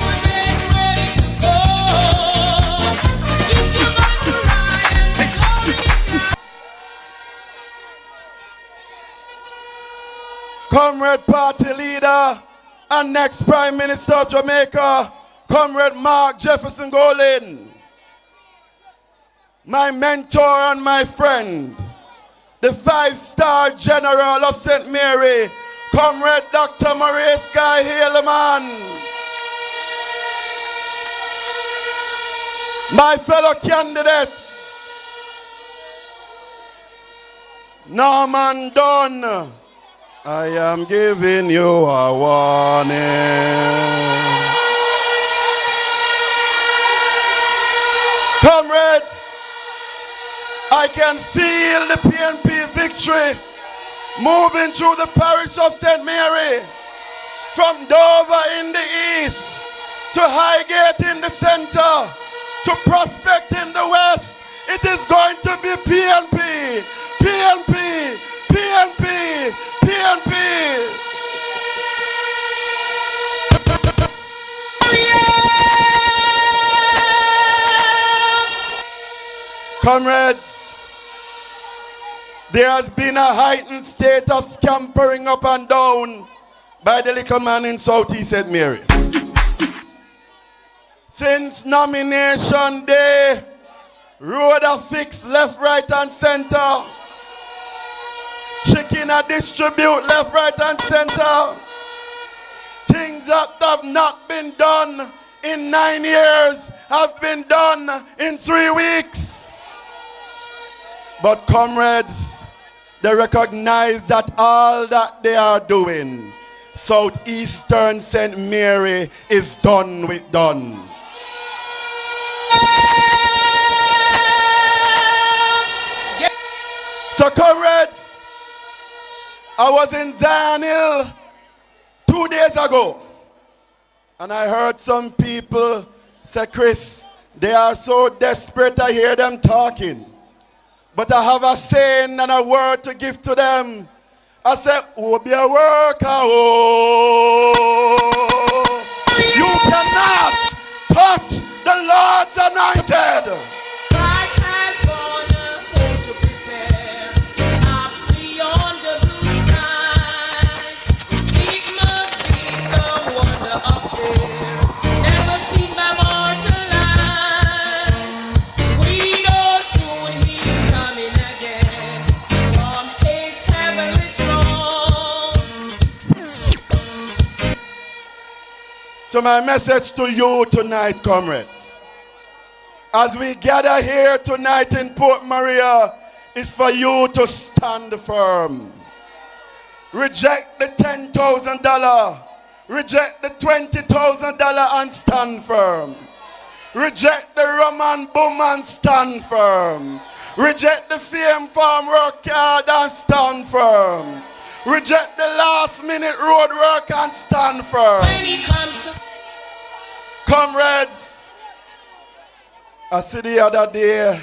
S3: we're getting ready to go. If you want to ride and the glory
S10: Comrade Party Leader and next Prime Minister of Jamaica, Comrade Mark Jefferson Golin. My mentor and my friend,
S15: the 5-star general of St. Mary, Comrade Dr. Maurice Guy Haleman. My fellow candidates, Norman Dunn, I am giving you a warning. Comrades, I can feel the PNP victory moving through the parish of St. Mary, from Dover in the east to Highgate in the center to Prospect in the west. It is going to be PNP, PNP, PNP, PNP. Comrades, there has been a heightened state of scampering up and down by the little man in Southeast St. Mary. Since nomination day, road are fixed left, right, and center. Chicken are distribute left, right, and center. Things that have not been done in 9 years have been done in 3 weeks. But comrades, they recognize that all that they are doing, Southeastern St. Mary is done with done. So comrades, I was in Zion Hill 2 days ago, and I heard some people say, Chris, they are so desperate, I hear them talking. But I have a saying and a word to give to them. I said, oh, be a worker, oh. You cannot touch the Lord's anointed.
S3: God has gone home to prepare up beyond the blue skies. It must be some wonder up there, never seen by mortal eyes. We know soon he's coming again from his heavenly throne.
S15: So my message to you tonight, comrades, as we gather here tonight in Port Maria, is for you to stand firm. Reject the $10,000. Reject the $20,000 and stand firm. Reject the rum and boom and stand firm. Reject the fame farm work hard and stand firm. Reject the last minute road work and stand firm.
S3: When it comes to
S15: comrades, I see the other day,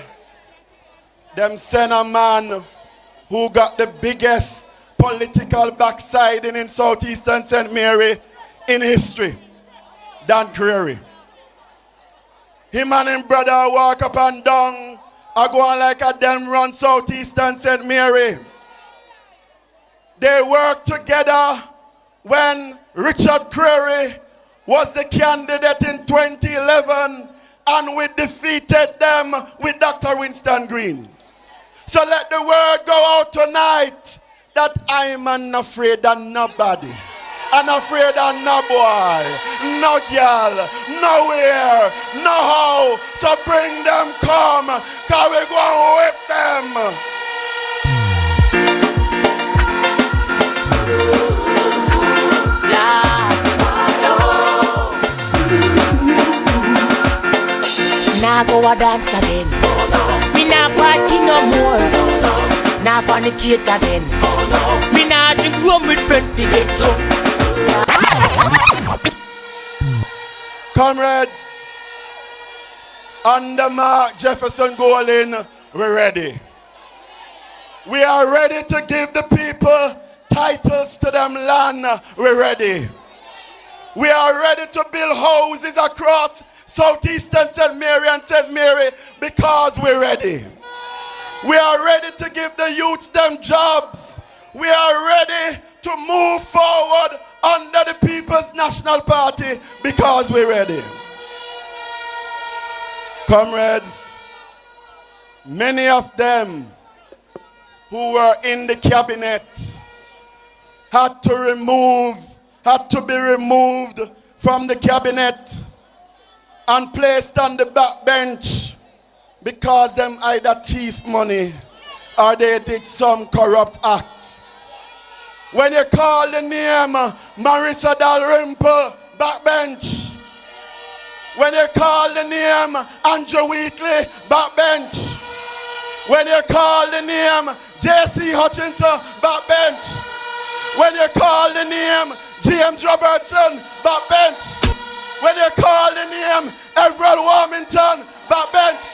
S15: them send a man who got the biggest political backsliding in Southeastern St. Mary in history, Dan Creary. Him and him brother walk up and down, are going like a them run Southeastern St. Mary. They worked together when Richard Creary was the candidate in 2011, and we defeated them with Dr. Winston Green. So let the word go out tonight that I'm unafraid of nobody. Unafraid of no boy, no girl, nowhere, no how. So bring them come, cause we go and whip them.
S3: Now go a dance again. Me nah party no more. Nah fornicate again. Me nah drink rum with friends to get drunk.
S15: Comrades, under Mark Jefferson Golin, we're ready. We are ready to give the people titles to them land. We're ready. We are ready to build houses across Southeastern St. Mary and St. Mary because we're ready. We are ready to give the youths them jobs. We are ready to move forward under the People's National Party because we're ready. Comrades, many of them who were in the cabinet had to be removed from the cabinet and placed on the backbench because them either thief money or they did some corrupt act. When you call the name Marissa Dalrymple, backbench. When you call the name Andrew Wheatley, backbench. When you call the name J.C. Hutchinson, backbench. When you call the name James Robertson, backbench. When you call the name Everett Warmington, backbench.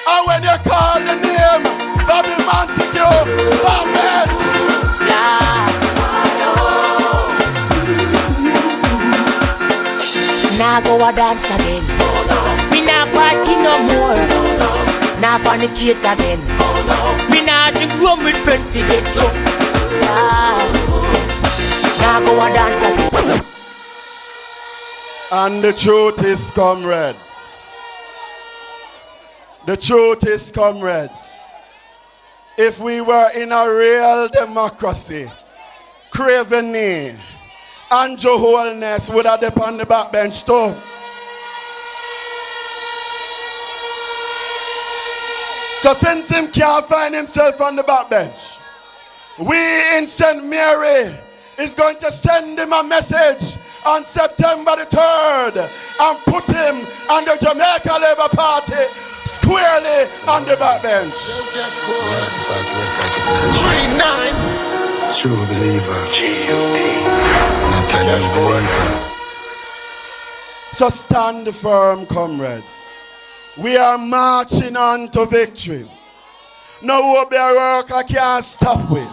S15: And when you call the name Bobby Montague, backbench.
S3: Now go a dance again. Oh, no. Me nah party no more. Oh, no. Nah fornicate again. Oh, no. Me nah drink rum with friends to get drunk. Now go a dance again.
S15: And the truth is, comrades. The truth is, comrades. If we were in a real democracy, Craveney, Andrew Holness would have been on the backbench too. So since him can't find himself on the backbench, we in St. Mary is going to send him a message on September the 3rd and put him on the Jamaica Labour Party squarely on the backbench.
S6: 3-9. True believer. G-U-D. Not a new believer.
S15: So stand firm, comrades. We are marching on to victory. No will be a work I can't stop with.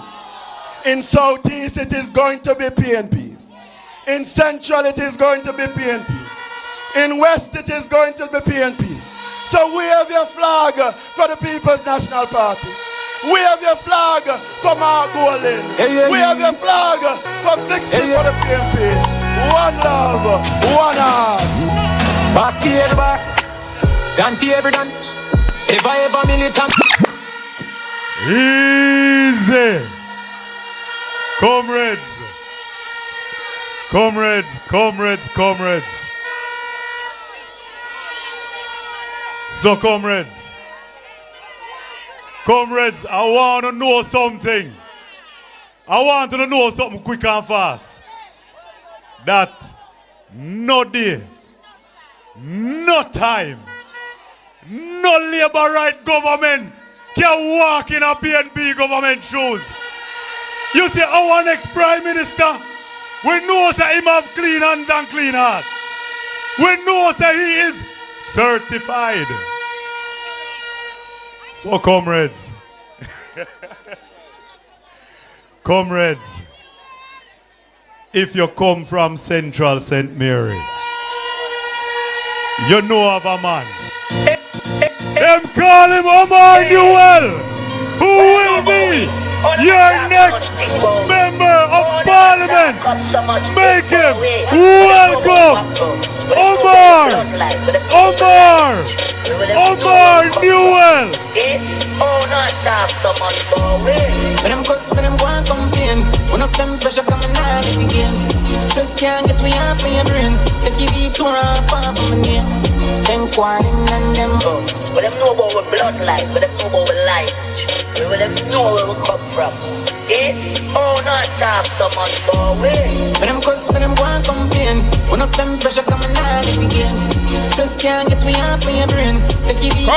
S15: In Southeast it is going to be PNP. In Central it is going to be PNP. In West it is going to be PNP. So wave your flag for the People's National Party. Wave your flag for Mark Golding. Wave your flag for victory for the PNP. One love, one heart.
S16: Boss be every boss. Done for every done. Ever militant.
S2: Easy. Comrades. Comrades. So comrades, I want to know something. I want to know something quick and fast. That no day, no time, no labor right government can walk in a PNP government shoes. You see our next Prime Minister, we know that him have clean hands and clean heart. We know that he is certified. So comrades, if you come from Central St. Mary, you know of a man. Them call him Omar Newell, who will be your next member of Parliament. Make him welcome Omar Newell.
S16: When them cuss, when them go and complain, one of them pressure coming out again. Stress can't get me off of your brain. Take you deep to ramp off of my name. Then quarreling and them.
S3: But them know about our bloodline, but them know about our life. But them know where we come from. Not stop someone for we.
S16: When them cuss, when them go and complain, one of them pressure coming out again. Stress can't get me off of your brain. Take you deep.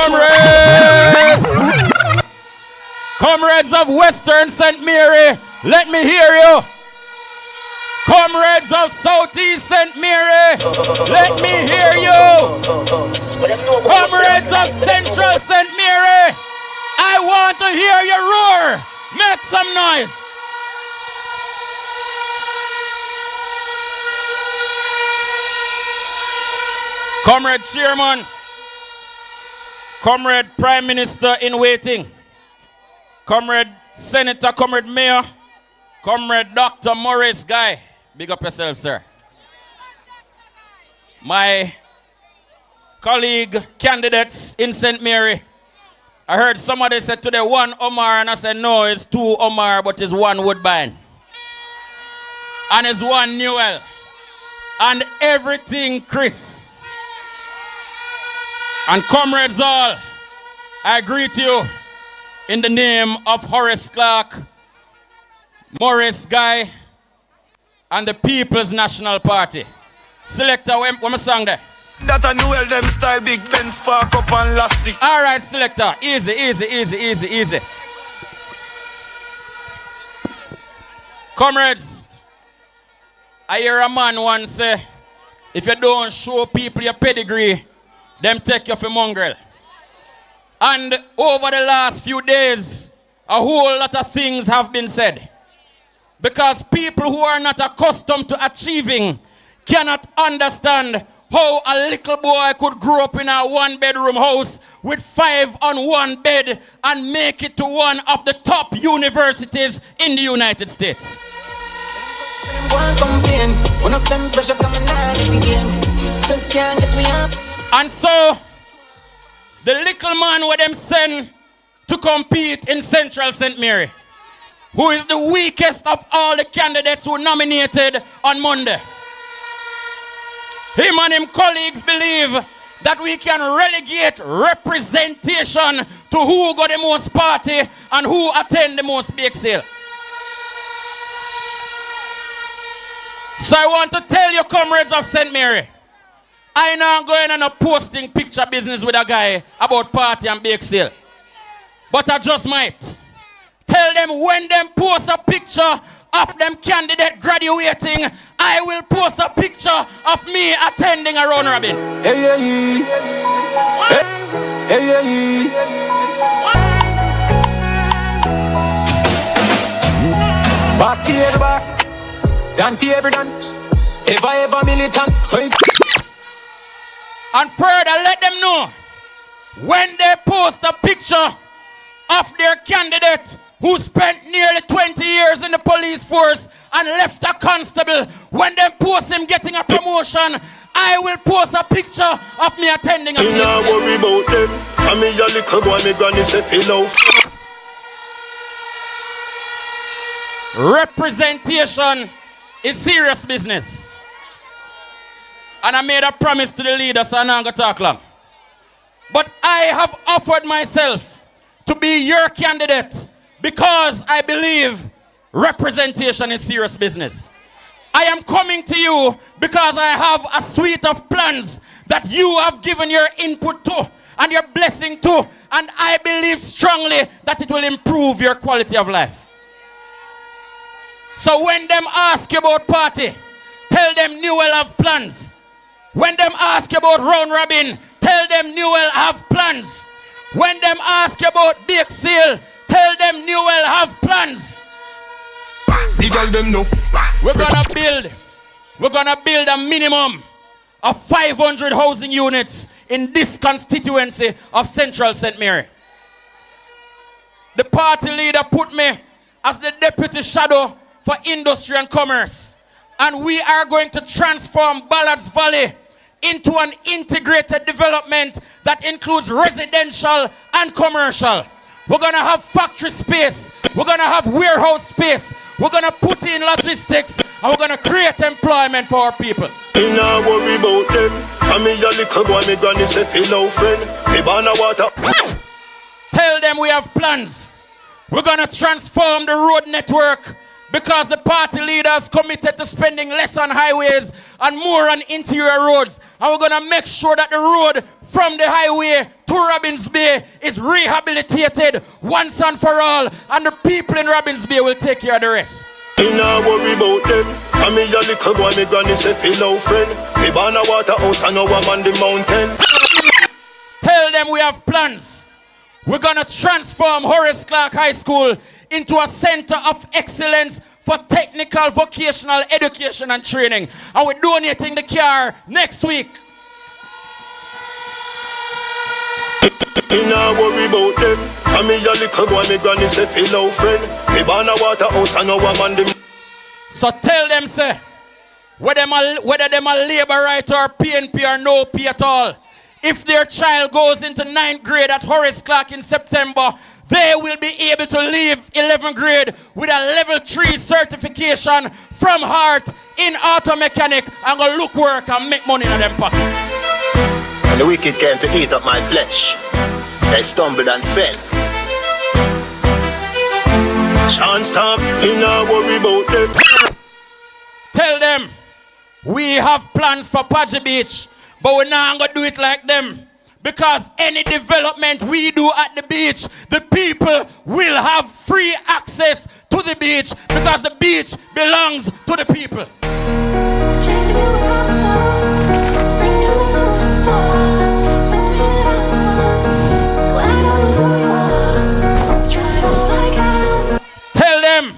S17: Comrades of Western St. Mary, let me hear you. Comrades of Southeast St. Mary, let me hear you. Comrades of Central St. Mary, I want to hear you roar. Make some noise. Comrade Chairman, Comrade Prime Minister in waiting, Comrade Senator, Comrade Mayor, Comrade Dr. Morris Guy. Big up yourself, sir. My colleague candidates in St. Mary, I heard somebody say today one Omar, and I said no, it's two Omar, but it's one Woodbine. And it's one Newell. And everything Chris. And comrades all, I greet you in the name of Horace Clark, Morris Guy, and the People's National Party. Selector, what my song there?
S12: That a Newell them style, Big Ben spark up and elastic.
S17: All right, selector. Easy. Comrades, I hear a man once say, if you don't show people your pedigree, them take you for mongrel. And over the last few days, a whole lot of things have been said. Because people who are not accustomed to achieving cannot understand how a little boy could grow up in a one-bedroom house with 5 on one bed and make it to one of the top universities in the United States. And so, the little man who them send to compete in Central St. Mary, who is the weakest of all the candidates who nominated on Monday. Him and him colleagues believe that we can relegate representation to who got the most party and who attend the most bake sale. So I want to tell you, comrades of St. Mary, I now going on a posting picture business with a guy about party and bake sale. But I just might. Tell them when them post a picture of them candidate graduating, I will post a picture of me attending a round robin.
S12: Hey. Boss for every boss, done for every done. Ever militant, so
S17: and further let them know, when they post a picture of their candidate who spent nearly 20 years in the police force and left a constable, when they post him getting a promotion, I will post a picture of me attending a place.
S18: Don't worry about them. I'm a little boy, my granny say feel out.
S17: Representation is serious business. And I made a promise to the leader, so I'm not going to talk long. But I have offered myself to be your candidate because I believe representation is serious business. I am coming to you because I have a suite of plans that you have given your input to and your blessing to, and I believe strongly that it will improve your quality of life. So when them ask you about party, tell them Newell have plans. When them ask you about round robin, tell them Newell have plans. When them ask you about bake sale, tell them Newell have plans. We're gonna build a minimum of 500 housing units in this constituency of Central St. Mary. The party leader put me as the deputy shadow for industry and commerce. And we are going to transform Ballards Valley into an integrated development that includes residential and commercial. We're going to have factory space. We're going to have warehouse space. We're going to put in logistics. And we're going to create employment for our people.
S18: Don't worry about them. I'm a little boy, my granny say feel out friend. Me born a water.
S17: Tell them we have plans. We're going to transform the road network because the party leaders committed to spending less on highways and more on interior roads. And we're going to make sure that the road from the highway to Robbins Bay is rehabilitated once and for all. And the people in Robbins Bay will take care of the rest.
S18: Don't worry about them. I'm a little boy, my granny say feel out friend. Me born a water house and now I'm on the mountain.
S17: Tell them we have plans. We're going to transform Horace Clark High School into a center of excellence for technical vocational education and training. And we're donating the car next week.
S18: Don't worry about them. I'm a little boy, my granny say feel out friend. Me born a water house and now I'm on the.
S17: So tell them, say, whether them a labor right or PNP or no P at all, if their child goes into 9th grade at Horace Clark in September, they will be able to leave 11th grade with a level 3 certification from heart in auto mechanic and go look work and make money in them pocket.
S18: And the wicked came to eat up my flesh. They stumbled and fell. Shan't stop, you know worry about them.
S17: Tell them, we have plans for Paji Beach, but we're not going to do it like them. Because any development we do at the beach, the people will have free access to the beach because the beach belongs to the people. Tell them,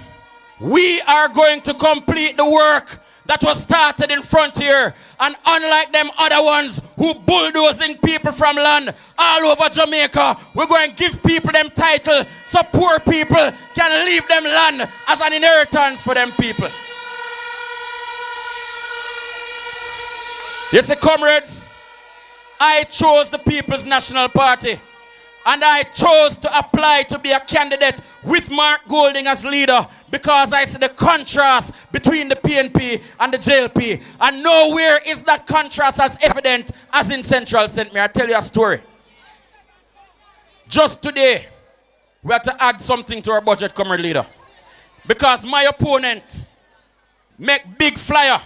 S17: we are going to complete the work that was started in Frontier, and unlike them other ones who bulldozing people from land all over Jamaica, we're going to give people them title so poor people can leave them land as an inheritance for them people. You see, comrades, I chose the People's National Party, and I chose to apply to be a candidate with Mark Golding as leader because I see the contrast between the PNP and the JLP. And nowhere is that contrast as evident as in Central St. Mary. I'll tell you a story. Just today, we have to add something to our budget, comrade leader. Because my opponent make big flyer,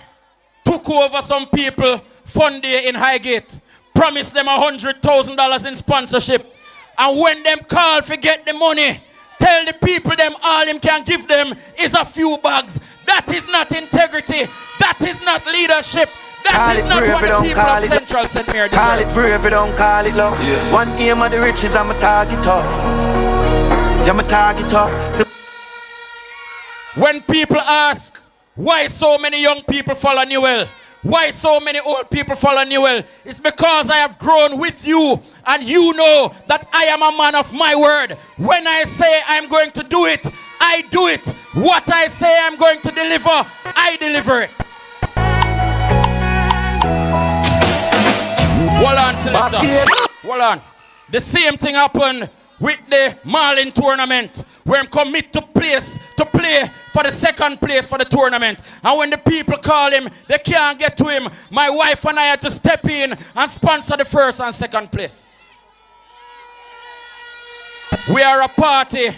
S17: took over some people, fund day in Highgate, promised them $100,000 in sponsorship. And when them call for get the money, tell the people them all him can give them is a few bags. That is not integrity. That is not leadership. That is not what the people of Central St. Mary deserve.
S12: Call it brave, don't call it love. Yeah. One aim of the riches, I'm a target up. I'm a target up. So
S17: when people ask, why so many young people follow Newell? Why so many old people follow Newell? It's because I have grown with you and you know that I am a man of my word. When I say I'm going to do it, I do it. What I say I'm going to deliver, I deliver it. Hold on, selector. Hold on. The same thing happened with the Marlin tournament, where I'm commit to play for the second place for the tournament. And when the people call him, they can't get to him. My wife and I had to step in and sponsor the first and second place. We are a party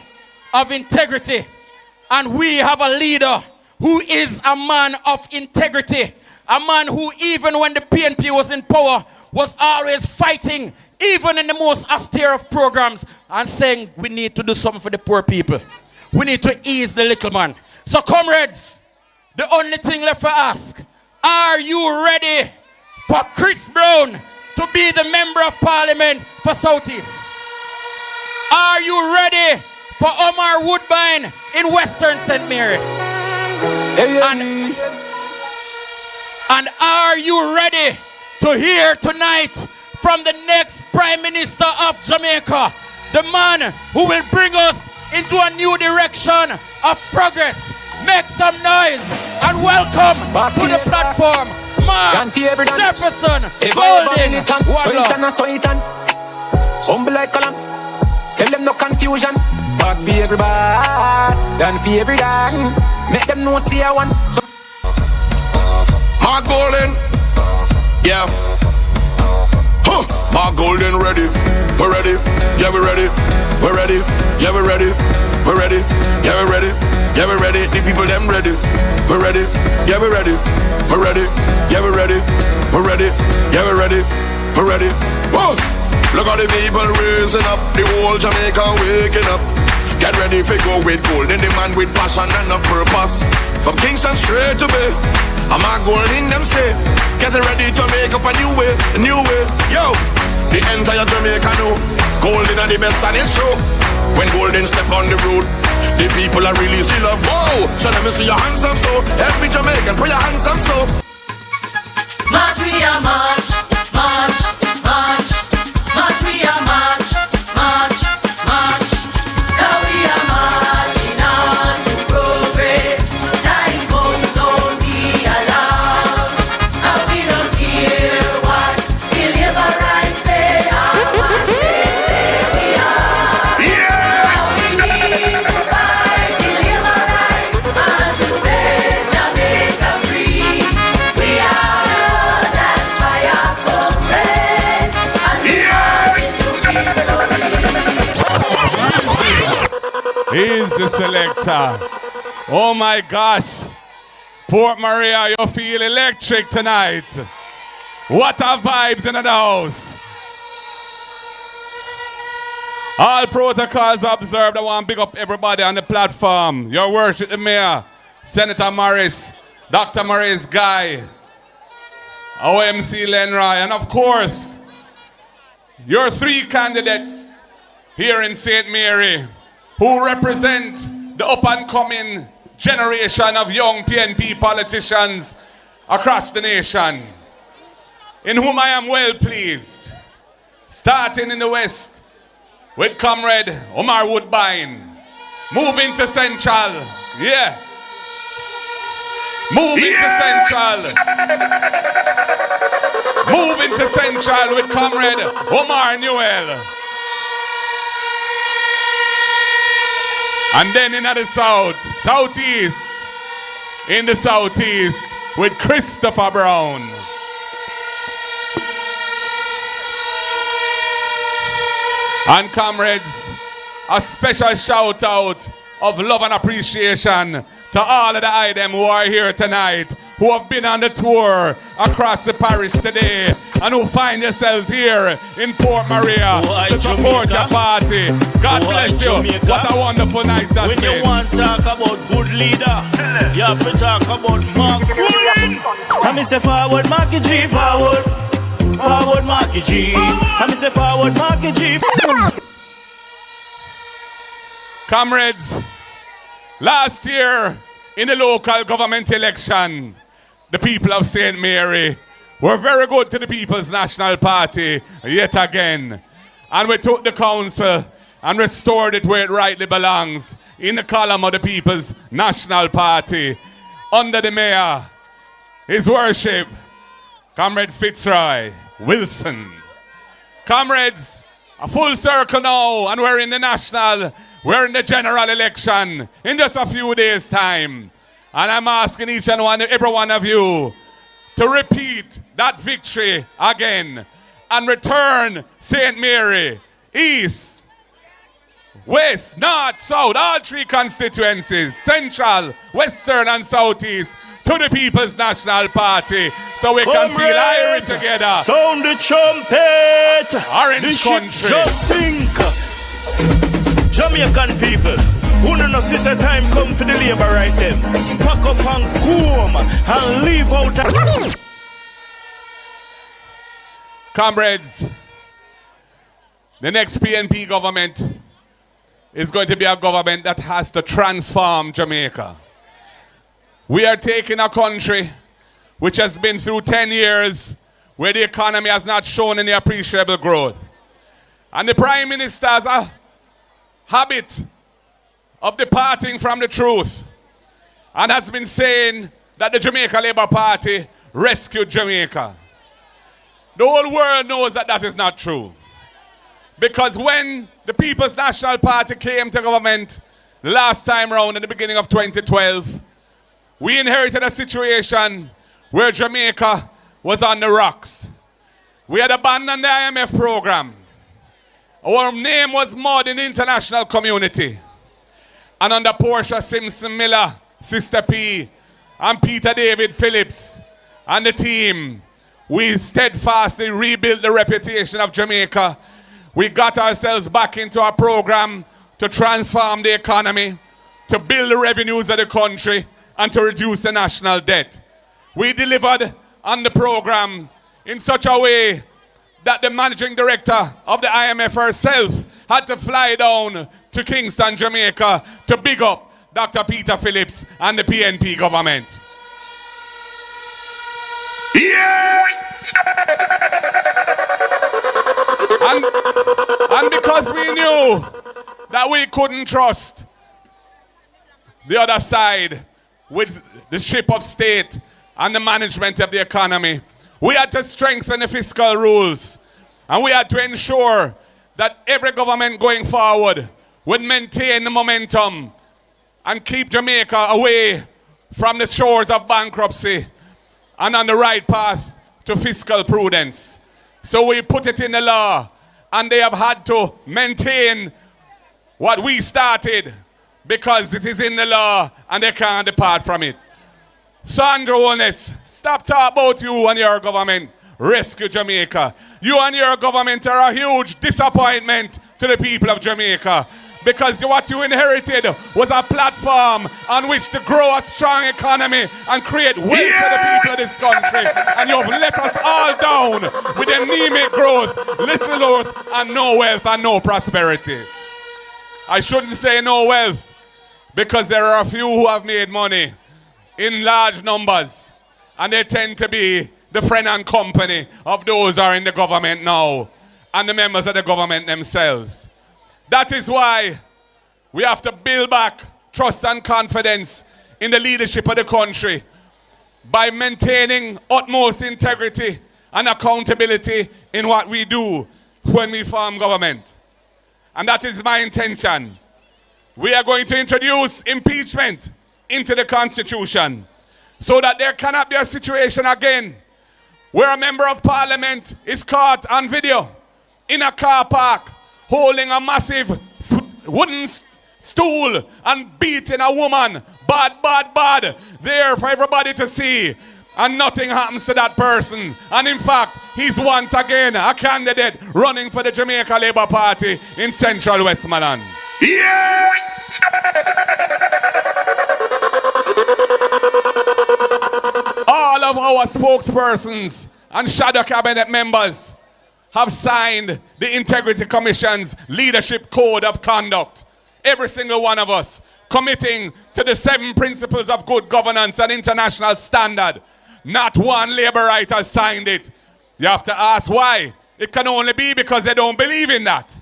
S17: of integrity, and we have a leader who is a man of integrity. A man who, even when the PNP was in power, was always fighting, even in the most austere of programs, and saying we need to do something for the poor people. We need to ease the little man. So comrades, the only thing left for ask, are you ready for Chris Brown to be the Member of Parliament for Southeast? Are you ready for Omar Woodbine in Western St. Mary? And are you ready to hear tonight from the next Prime Minister of Jamaica, the man who will bring us into a new direction of progress? Make some noise and welcome to the platform, Mark Jefferson Golding.
S12: Humble like column, tell them no confusion. Pass for every boss, done for every dang. Make them know see I want.
S10: Mark Golding, yeah. Mark Golding ready, we're ready, yeah we're ready, we're ready, yeah we're ready, we're ready, yeah we're ready, yeah we're ready. The people them ready, we're ready, yeah we're ready, we're ready, yeah we're ready, we're ready, yeah we're ready, we're ready. Whoa! Look at the people raising up, the whole Jamaica waking up. Get ready for go with Golding, the man with passion and of purpose. From Kingston straight to Bay, I'm Mark Golding them say, get ready to make up a new way, yo. The entire Jamaica know Golding are the best at this show. When Golding step on the road, the people are really see love. Whoa, so let me see your hands up, so every Jamaican put your hands up, so.
S3: March, we are march, march, march, march, we are march, march, march. Now we are marching on to progress. Time comes, so be alarmed. And we don't care what the labor rights say.
S2: Easy selector. Oh my gosh. Port Maria, you feel electric tonight. What a vibes in the house. All protocols observed. I want to big up everybody on the platform. Your worship, the mayor, Senator Morris, Dr. Morris Guy, OMC Lenroy, and of course, your three candidates here in St. Mary who represent the up-and-coming generation of young PNP politicians across the nation, in whom I am well pleased. Starting in the west with Comrade Omar Woodbine. Moving to Central, yeah. Moving to Central. Moving to Central with Comrade Omar Newell. And then in the south, southeast, in the southeast with Christopher Brown. And comrades, a special shout out of love and appreciation to all of the items who are here tonight, who have been on the tour across the parish today, and who find yourselves here in Port Maria to support your party. God bless you. What a wonderful night that's
S1: when
S2: been.
S1: When you want to talk about good leader, you have to talk about Mark Woolen. And me say forward, Marky G, forward. Forward, Marky G. And me say forward, Marky G.
S2: Comrades, last year in the local government election, the people of St. Mary were very good to the People's National Party yet again. And we took the council and restored it where it rightly belongs, in the column of the People's National Party, under the mayor, His Worship, Comrade Fitzroy Wilson. Comrades, a full circle now, and we're in the national, we're in the general election in just a few days' time. And I'm asking each and every one of you to repeat that victory again and return St. Mary, East, West, North, South, all three constituencies, Central, Western and Southeast, to the People's National Party so we can feel irie together.
S1: Sound the trumpet.
S2: Orange country.
S1: Just sink. Jamaican people, who don't know since the time come for the labor right them. Pack up and come and leave out.
S2: Comrades, the next PNP government is going to be a government that has to transform Jamaica. We are taking a country which has been through 10 years where the economy has not shown any appreciable growth. And the Prime Minister has a habit of departing from the truth and has been saying that the Jamaica Labour Party rescued Jamaica. The whole world knows that that is not true. Because when the People's National Party came to government the last time round in the beginning of 2012, we inherited a situation where Jamaica was on the rocks. We had abandoned the IMF program. Our name was mud in the international community. And under Portia Simpson Miller, Sister P, and Peter David Phillips, and the team, we steadfastly rebuilt the reputation of Jamaica. We got ourselves back into our program to transform the economy, to build the revenues of the country, and to reduce the national debt. We delivered on the program in such a way that the managing director of the IMF herself had to fly down to Kingston, Jamaica to big up Dr. Peter Phillips and the PNP government.
S10: Yes!
S2: And because we knew that we couldn't trust the other side with the ship of state and the management of the economy, we had to strengthen the fiscal rules, and we had to ensure that every government going forward would maintain the momentum and keep Jamaica away from the shores of bankruptcy and on the right path to fiscal prudence. So we put it in the law, and they have had to maintain what we started
S19: because it is in the law and they can't depart from it. So Andrew Holness, stop talking about you and your government. Rescue Jamaica. You and your government are a huge disappointment to the people of Jamaica, because what you inherited was a platform on which to grow a strong economy and create wealth for the people of this country. And you've let us all down with anemic growth, little growth, and no wealth and no prosperity. I shouldn't say no wealth, because there are a few who have made money in large numbers, and they tend to be the friend and company of those who are in the government now and the members of the government themselves. That is why we have to build back trust and confidence in the leadership of the country by maintaining utmost integrity and accountability in what we do when we form government. And that is my intention. We are going to introduce impeachment into the Constitution so that there cannot be a situation again where a member of parliament is caught on video in a car park holding a massive wooden stool and beating a woman bad there for everybody to see, and nothing happens to that person. And in fact, he's once again a candidate running for the Jamaica Labour Party in Central Westmoreland.
S10: Yes!
S19: All of our spokespersons and shadow cabinet members have signed the Integrity Commission's Leadership Code of Conduct. Every single one of us committing to the 7 principles of good governance and international standard. Not one Labourite has signed it. You have to ask why. It can only be because they don't believe in that.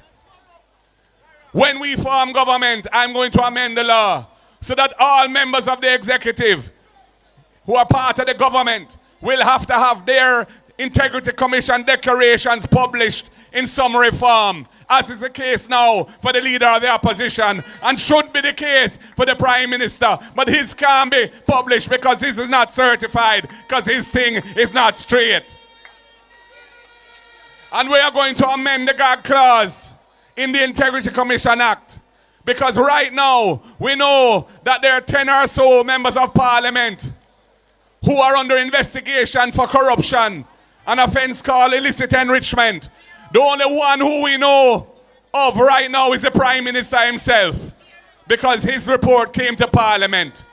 S19: When we form government, I'm going to amend the law so that all members of the executive who are part of the government will have to have their Integrity Commission declarations published in summary form, as is the case now for the leader of the opposition, and should be the case for the Prime Minister. But his can't be published because this is not certified, because his thing is not straight. And we are going to amend the gag clause in the Integrity Commission Act, because right now we know that there are 10 or so members of Parliament who are under investigation for corruption, an offense called illicit enrichment. The only one who we know of right now is the Prime Minister himself, because his report came to Parliament.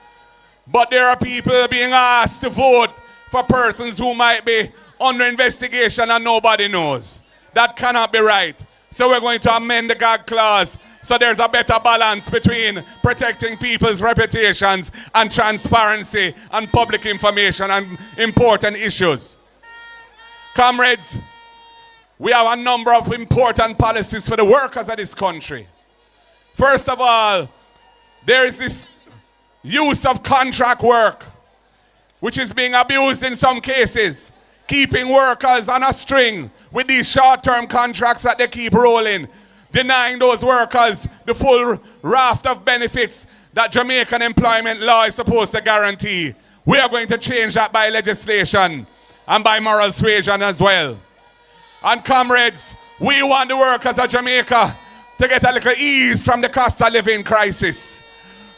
S19: But there are people being asked to vote for persons who might be under investigation and nobody knows. That cannot be right. So we're going to amend the gag clause so there's a better balance between protecting people's reputations and transparency and public information and important issues. Comrades, we have a number of important policies for the workers of this country. First of all, there is this use of contract work, which is being abused in some cases, keeping workers on a string with these short-term contracts that they keep rolling, denying those workers the full raft of benefits that Jamaican employment law is supposed to guarantee. We are going to change that by legislation and by moral suasion as well. And comrades, we want the workers of Jamaica to get a little ease from the cost of living crisis.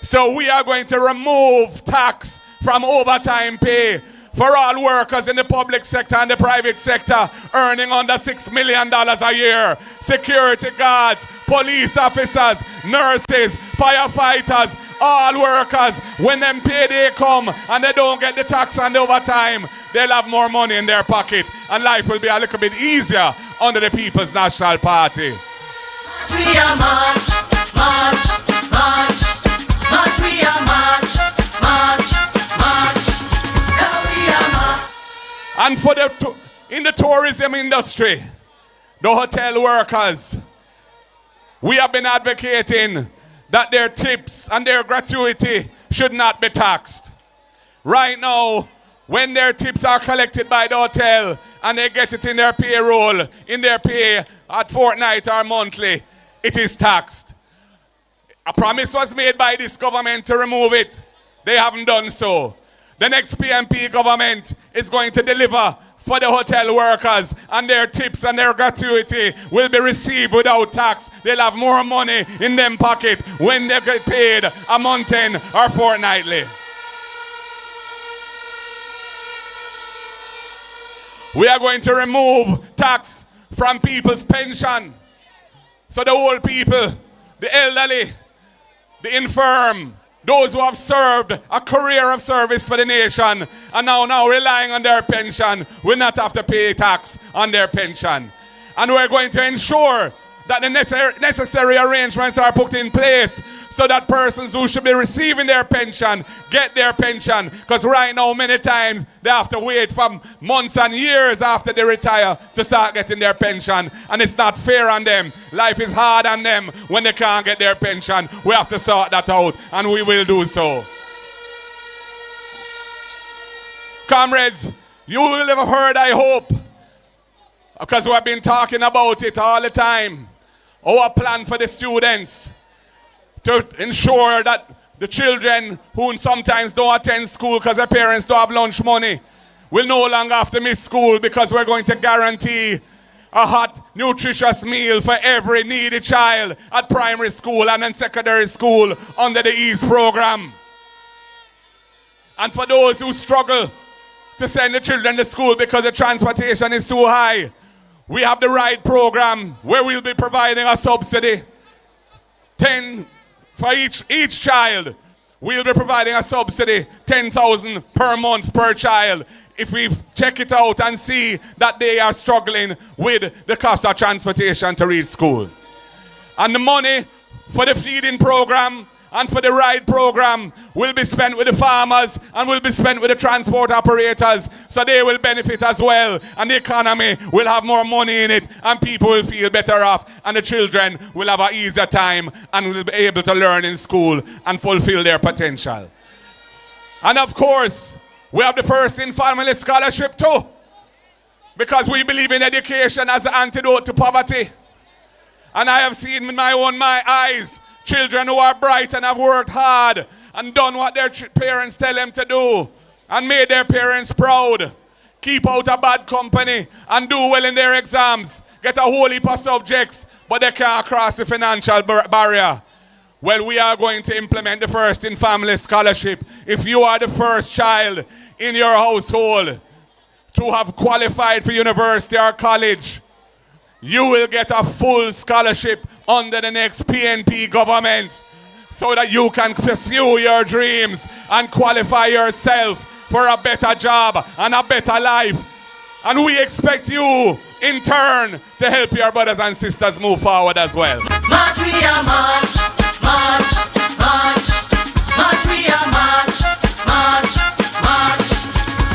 S19: So we are going to remove tax from overtime pay for all workers in the public sector and the private sector earning under $6 million a year. Security guards, police officers, nurses, firefighters, all workers, when them payday come and they don't get the tax and the overtime, they'll have more money in their pocket and life will be a little bit easier under the People's National Party. And for in the tourism industry, the hotel workers, we have been advocating that their tips and their gratuity should not be taxed. Right now, when their tips are collected by the hotel and they get it in their payroll, in their pay at fortnight or monthly, it is taxed. A promise was made by this government to remove it. They haven't done so. The next PNP government is going to deliver for the hotel workers, and their tips and their gratuity will be received without tax. They'll have more money in them pocket when they get paid a month in or fortnightly. We are going to remove tax from people's pension. So the old people, the elderly, the infirm, those who have served a career of service for the nation and now relying on their pension will not have to pay tax on their pension. And we're going to ensure that the necessary arrangements are put in place so that persons who should be receiving their pension get their pension. Because right now, many times, they have to wait for months and years after they retire to start getting their pension. And it's not fair on them. Life is hard on them when they can't get their pension. We have to sort that out, and we will do so. Comrades, you will have heard, I hope, because we have been talking about it all the time, our plan for the students to ensure that the children who sometimes don't attend school because their parents don't have lunch money will no longer have to miss school, because we're going to guarantee a hot, nutritious meal for every needy child at primary school and in secondary school under the EASE program. And for those who struggle to send the children to school because the transportation is too high, we have the right program where we'll be providing a subsidy. 10 for each child. We'll be providing a subsidy, 10,000 per month per child, if we check it out and see that they are struggling with the cost of transportation to reach school. And the money for the feeding program and for the ride program will be spent with the farmers and will be spent with the transport operators, so they will benefit as well, and the economy will have more money in it, and people will feel better off, and the children will have an easier time and will be able to learn in school and fulfill their potential. And of course, we have the First in Family Scholarship too, because we believe in education as an antidote to poverty. And I have seen with my own eyes children who are bright and have worked hard and done what their parents tell them to do and made their parents proud, keep out of bad company and do well in their exams, get a whole heap of subjects, but they can't cross the financial barrier. Well, we are going to implement the First in Family Scholarship. If you are the first child in your household to have qualified for university or college, you will get a full scholarship under the next PNP government so that you can pursue your dreams and qualify yourself for a better job and a better life. And we expect you, in turn, to help your brothers and sisters move forward as well.
S3: March, we are march, march, march, march, we are march, march, march,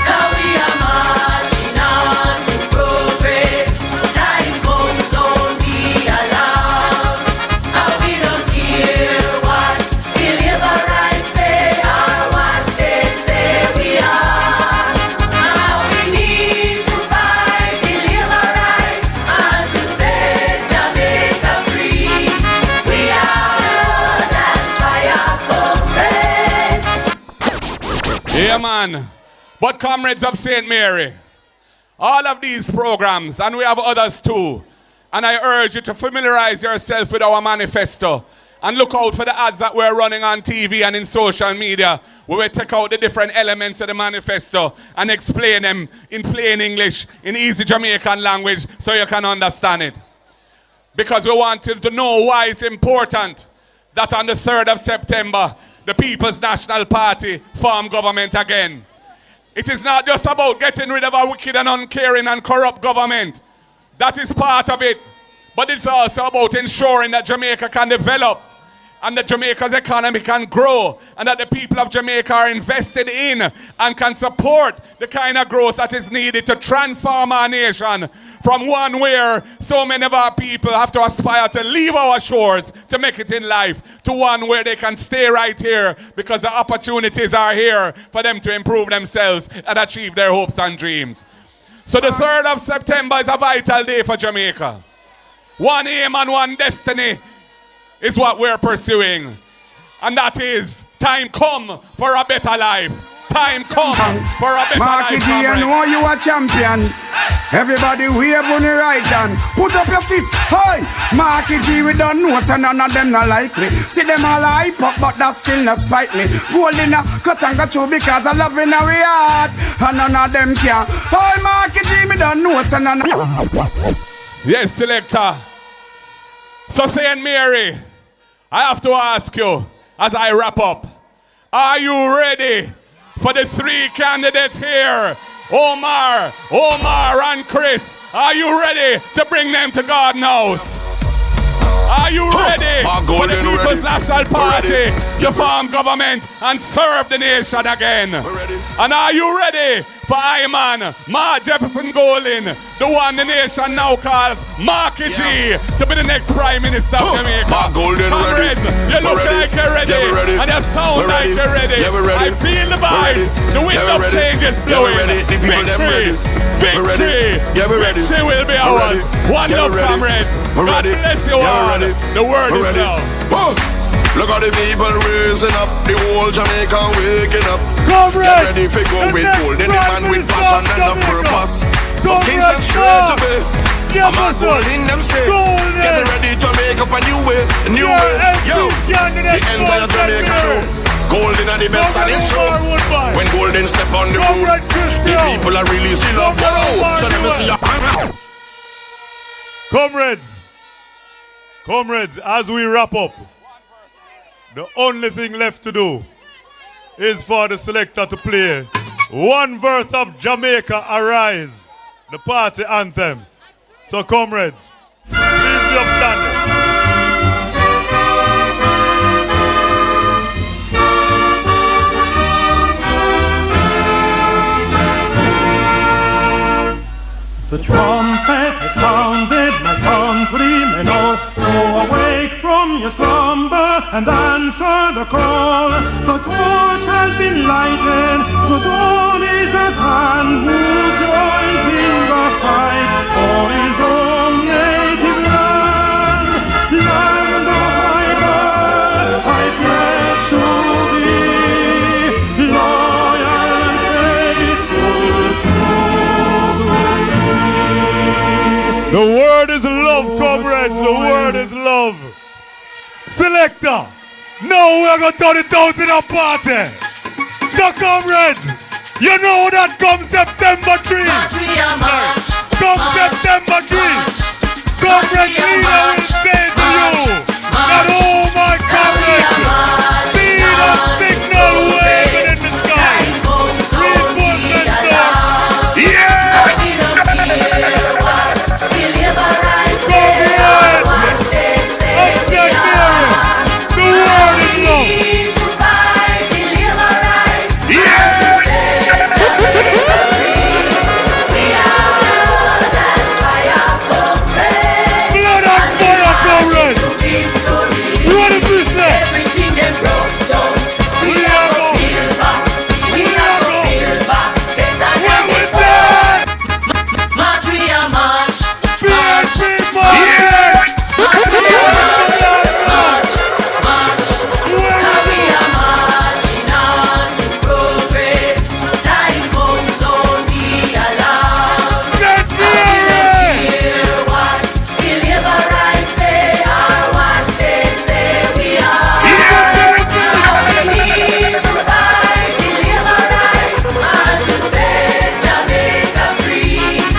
S3: 'cause we are marching on to progress. Time comes, don't be alarmed, and we don't care what the labor rights say or what they say we are. And we need to fight the labor right and to set Jamaica free. We are blood and fire comrades.
S19: Yeah, man. But comrades of St. Mary, all of these programs, and we have others too, and I urge you to familiarize yourself with our manifesto and look out for the ads that we're running on TV and in social media, where we take out the different elements of the manifesto and explain them in plain English, in easy Jamaican language, so you can understand it. Because we want you to know why it's important that on the 3rd of September, the People's National Party form government again. It is not just about getting rid of a wicked and uncaring and corrupt government. That is part of it. But it's also about ensuring that Jamaica can develop and that Jamaica's economy can grow and that the people of Jamaica are invested in and can support the kind of growth that is needed to transform our nation from one where so many of our people have to aspire to leave our shores to make it in life, to one where they can stay right here because the opportunities are here for them to improve themselves and achieve their hopes and dreams. So the 3rd of September is a vital day for Jamaica. One aim and one destiny is what we're pursuing. And that is time come for a better life. time come for a better
S7: Marky
S19: life,
S7: G, I
S19: comrade.
S7: know you a champion. Everybody wave on the right hand. Put up your fist. Hey, Marky G, we don't know, so none of them not like me. See them all hype up, but that still not spite me. Gold in a cut and got through because I love in our heart. And none of them care. Hey, Marky G, me don't know, so none of...
S19: Yes, selector. So St. Mary, I have to ask you as I wrap up. Are you ready for the three candidates here? Omar, and Chris. Are you ready to bring them to God's house? Are you ready for the People's National Party to form government and serve the nation again? And are you ready for Iman, Mark Jefferson Golin, the one the nation now calls Marky G, to be the next Prime Minister of Jamaica? Comrades, you look like you're ready, and you sound like you're ready. I feel the vibes, the wind of change is blowing. Victory will be ours. One love, comrades. God bless you all. The word is love.
S10: Look at the people raising up, the whole Jamaica waking up.
S2: Comrades,
S10: get ready for go with gold, any man with passion and a purpose. From kings and straight to bay. I'm a gold in them say, get ready to make up a new way, a new way. Yo, the entire Jamaica know. Golden are the best on this show. When Golden step on the road, the people are really see love. So let me see your
S2: Comrades, as we wrap up, the only thing left to do is for the selector to play one verse of Jamaica Arise, the party anthem. So comrades, please be upstanding.
S20: The trumpet has sounded, my countrymen all, so awake from your slumber and answer the call. The torch has been lighted, the dawn is at hand. Who joins in the fight for his own native land? Land of my birth, I pledge to thee, loyal and faithful, true to thee.
S2: The word is love, comrades. The word is love. Selector, now we're going to turn it out in a party. So, comrades, you know that come September 3. Come September 3. Comrades, leader will say to you.